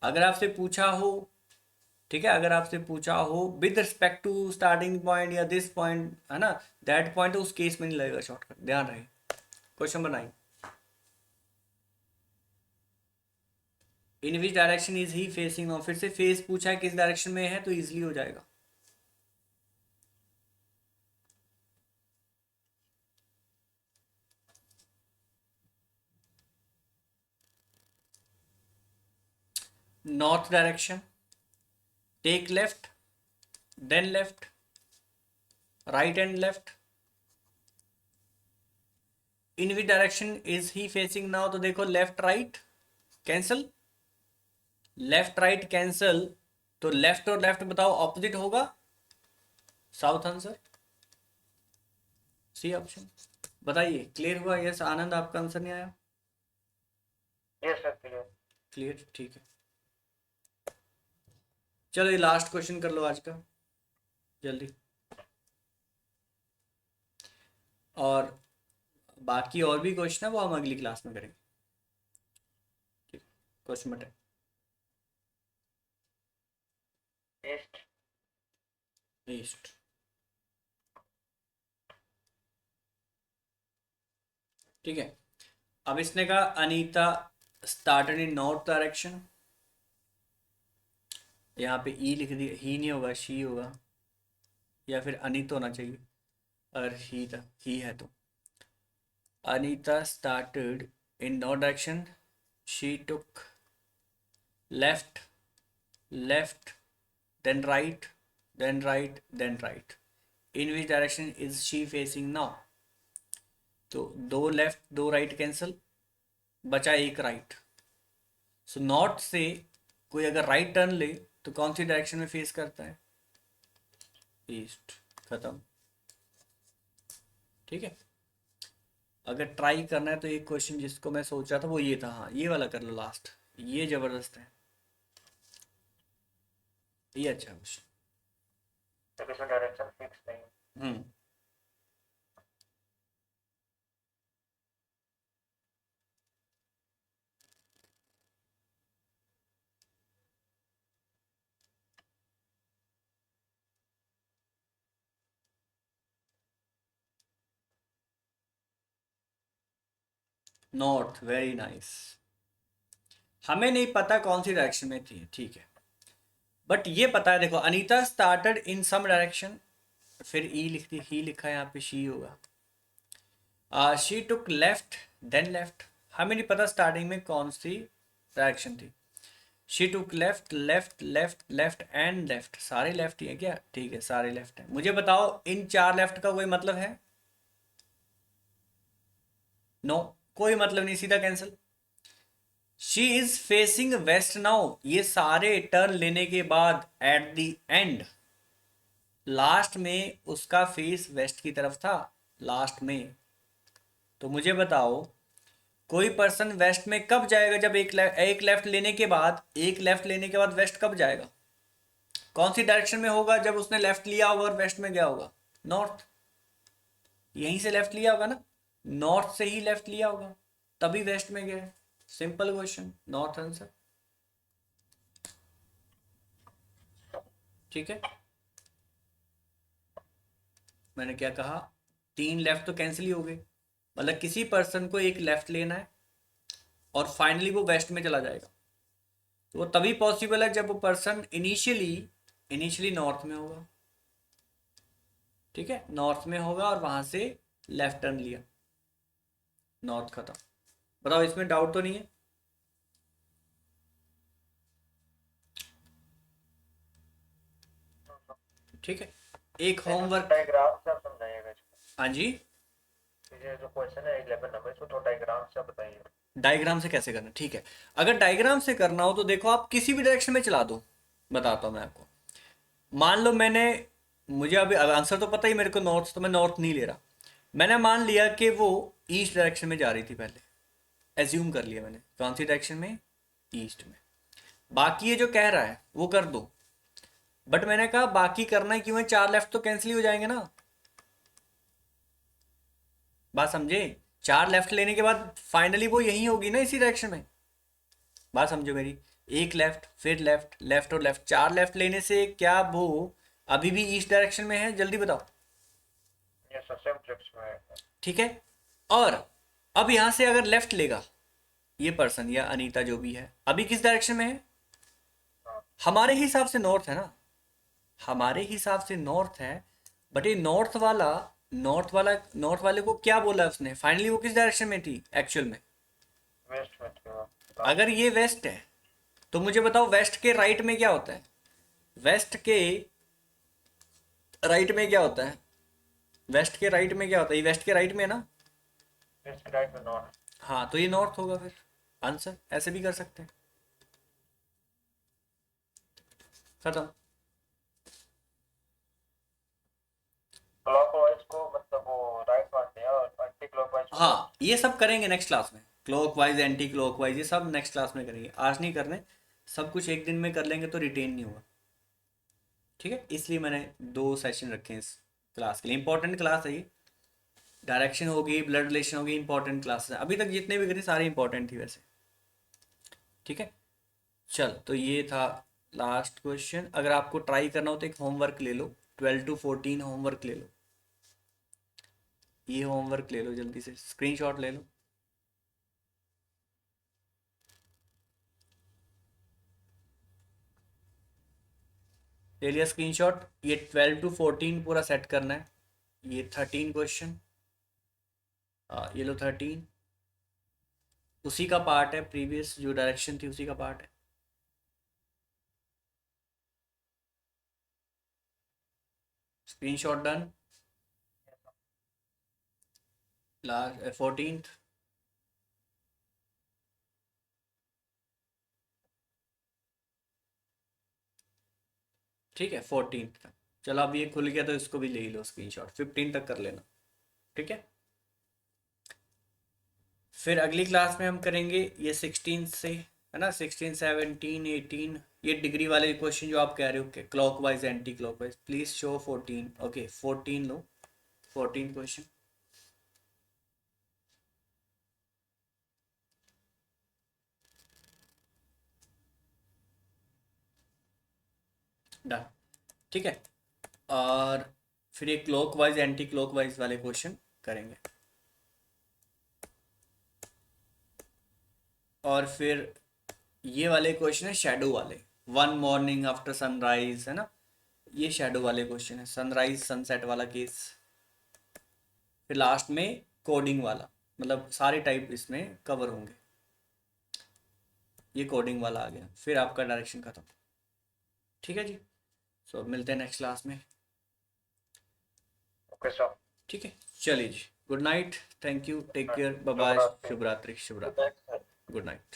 अगर आपसे पूछा हो, ठीक है, अगर आपसे पूछा हो with respect to starting point या दिस पॉइंट, है ना, दैट पॉइंट, उस केस में नहीं लगेगा शॉर्टकट, ध्यान रहे। Question number 9, in which direction is he facing now, फिर से फेस पूछा है किस डायरेक्शन में है तो इजिली हो जाएगा। North direction, take left then left, right and left, in which direction is he facing now, तो देखो left right cancel, left right cancel, तो लेफ्ट और लेफ्ट बताओ ऑपोजिट होगा, साउथ आंसर, सी ऑप्शन। बताइए क्लियर हुआ? यस आनंद, आपका आंसर नहीं आया? Yes sir clear. क्लियर, ठीक है। चलो ये लास्ट क्वेश्चन कर लो आज का जल्दी, और बाकी और भी क्वेश्चन है वो हम अगली क्लास में करेंगे। ठीक, क्वेश्चन नंबर 10, ईस्ट। ईस्ट, ठीक है। अब इसने कहा Anita started in north direction, यहाँ पे ई लिख दिया, ही नहीं होगा शी होगा, या फिर अनीत होना चाहिए, अगर ही था, ही है तो Anita started in north direction, she took left, left then right then right then right, in which direction is she facing now, तो दो लेफ्ट दो राइट कैंसिल, बचा एक राइट। सो नॉर्थ से कोई अगर राइट टर्न ले तो कौन सी डायरेक्शन में फेस करता है? ईस्ट। खत्म। ठीक है, अगर ट्राई करना है तो एक क्वेश्चन जिसको मैं सोच रहा था वो ये था, हाँ ये वाला कर लो लास्ट, ये जबरदस्त है, ये अच्छा क्वेश्चन। तो इसमें डायरेक्शन फिक्स नहीं है। हम्म। North, very nice. हमें नहीं पता कौन सी डायरेक्शन में थी, ठीक है, बट ये पता है, देखो Anita started in some direction, फिर ई लिख दी, ही लिखा है यहाँ पे, शी होगा। She took left then left, हमें नहीं पता स्टार्टिंग में कौन सी डायरेक्शन थी। She took left left left left and left, सारे लेफ्ट ही है क्या? ठीक है, सारे लेफ्ट है। मुझे बताओ इन चार लेफ्ट का कोई मतलब है? नो, कोई मतलब नहीं, सीधा cancel. She is facing west now, ये सारे टर्न लेने के बाद एट द एंड लास्ट में उसका फेस वेस्ट की तरफ था, लास्ट में। तो मुझे बताओ कोई पर्सन वेस्ट में कब जाएगा? जब एक लेफ्ट लेने के बाद, एक लेफ्ट लेने के बाद वेस्ट कब जाएगा? कौन सी डायरेक्शन में होगा जब उसने लेफ्ट लिया होगा और वेस्ट में गया होगा? नॉर्थ। यहीं से लेफ्ट लिया होगा ना, नॉर्थ से ही लेफ्ट लिया होगा, तभी वेस्ट में गया। Simple question, north answer. ठीक है, मैंने क्या कहा, तीन लेफ्ट तो कैंसिल ही हो गए, मतलब किसी पर्सन को एक लेफ्ट लेना है और फाइनली वो वेस्ट में चला जाएगा, तो वो तभी पॉसिबल है जब वो पर्सन इनिशियली इनिशियली नॉर्थ में होगा। ठीक है, नॉर्थ में होगा और वहां से लेफ्ट टर्न लिया, नॉर्थ खत्म। बताओ इसमें डाउट तो नहीं है? ठीक है, एक होमवर्क। डायग्राम से आप समझाइएगा इसको। हाँ जी, ये जो क्वेश्चन है 11 नंबर, इसको थोड़ा डायग्राम से आप बताइए। डायग्राम से कैसे करना? ठीक है, अगर डायग्राम से करना हो तो देखो आप किसी भी डायरेक्शन में चला दो, बताता हूँ मैं आपको। मान लो मैंने, मुझे अभी आंसर तो पता ही मेरे को नॉर्थ, तो मैं नॉर्थ नहीं ले रहा, मैंने मान लिया कि वो ईस्ट डायरेक्शन में जा रही थी, पहले एज्यूम कर लिया मैंने, कौन सी डायरेक्शन में? ईस्ट में। बाकी ये जो कह रहा है वो कर दो, बट मैंने कहा बाकी करना ही क्यों है, चार लेफ्ट तो कैंसिल ही हो जाएंगे ना, बात समझे? चार लेफ्ट लेने के बाद फाइनली वो यही होगी ना, इसी डायरेक्शन में। बात समझो मेरी, एक लेफ्ट फिर लेफ्ट, लेफ्ट और लेफ्ट, चार लेफ्ट लेने से क्या वो अभी भी ईस्ट डायरेक्शन में है? जल्दी बताओ। ये सबसे ट्रिक्स में है। ठीक है, और अब यहां से अगर लेफ्ट लेगा ये पर्सन या अनीता जो भी है, अभी किस डायरेक्शन में है? हमारे हिसाब से नॉर्थ है ना, हमारे हिसाब से नॉर्थ है, बट ये नॉर्थ वाले को क्या बोला उसने? फाइनली वो किस डायरेक्शन में थी एक्चुअल में? वेस्ट में थी वो। अगर ये वेस्ट है तो मुझे बताओ वेस्ट के राइट में क्या होता है? वेस्ट के राइट में क्या होता है? वेस्ट के राइट में क्या होता है? ये वेस्ट के राइट में है ना? वेस्ट राइट में नॉर्थ। हाँ, तो ये नॉर्थ होगा फिर आंसर, ऐसे भी कर सकते हैं। खत्म। क्लॉकवाइज को मतलब वो राइट मानते हैं और एंटी क्लॉकवाइज को हाँ, ये सब करेंगे नेक्स्ट क्लास में, क्लॉकवाइज एंटी क्लॉकवाइज ये सब नेक्स्ट क्लास में करेंगे, आज नहीं करने, सब कुछ एक दिन में कर लेंगे तो रिटेन नहीं होगा। ठीक है, इसलिए मैंने दो सेशन रखे हैं इस क्लास के लिए, इंपॉर्टेंट क्लास है ये, डायरेक्शन होगी, ब्लड रिलेशन होगी, इंपॉर्टेंट क्लास है, अभी तक जितने भी करे सारे इंपॉर्टेंट थी वैसे। ठीक है, चल तो ये था लास्ट क्वेश्चन। अगर आपको ट्राई करना हो तो एक होमवर्क ले लो, 12 to 14 होमवर्क ले लो, ये होमवर्क ले लो, जल्दी से स्क्रीनशॉट ले लो। ले लिया स्क्रीनशॉट? ये 12 to 14 पूरा सेट करना है, ये 13 क्वेश्चन, ये लो 13, उसी का पार्ट है, प्रीवियस जो डायरेक्शन थी उसी का पार्ट है। Screenshot done. Last 14th। ठीक है 14th तक। चलो अब ये खुल गया तो इसको भी ले ही लो स्क्रीनशॉट, 15 तक कर लेना। ठीक है, फिर अगली क्लास में हम करेंगे ये 16 से, है ना, 16 17 18, ये डिग्री वाले क्वेश्चन जो आप कह रहे हो clock wise anti clock wise, please show 14। Okay 14 low, 14 question done. ठीक है, और फिर ये clock wise anti clock wise वाले क्वेश्चन करेंगे, और फिर ये वाले क्वेश्चन है शैडो वाले, वन मॉर्निंग आफ्टर सनराइज, है ना, ये शैडो वाले क्वेश्चन है, सनराइज सनसेट वाला केस। फिर लास्ट में कोडिंग वाला, मतलब सारे टाइप इसमें कवर होंगे। ये कोडिंग वाला आ गया, फिर आपका डायरेक्शन खत्म। ठीक है जी, सो मिलते हैं नेक्स्ट क्लास में। Okay sir. ठीक है, चलिए जी, good night, thank you, take care, bye bye, शुभ रात्रि। शुभ रात्रि, शुभ गुड रात्रि, नाइट सर। Good night.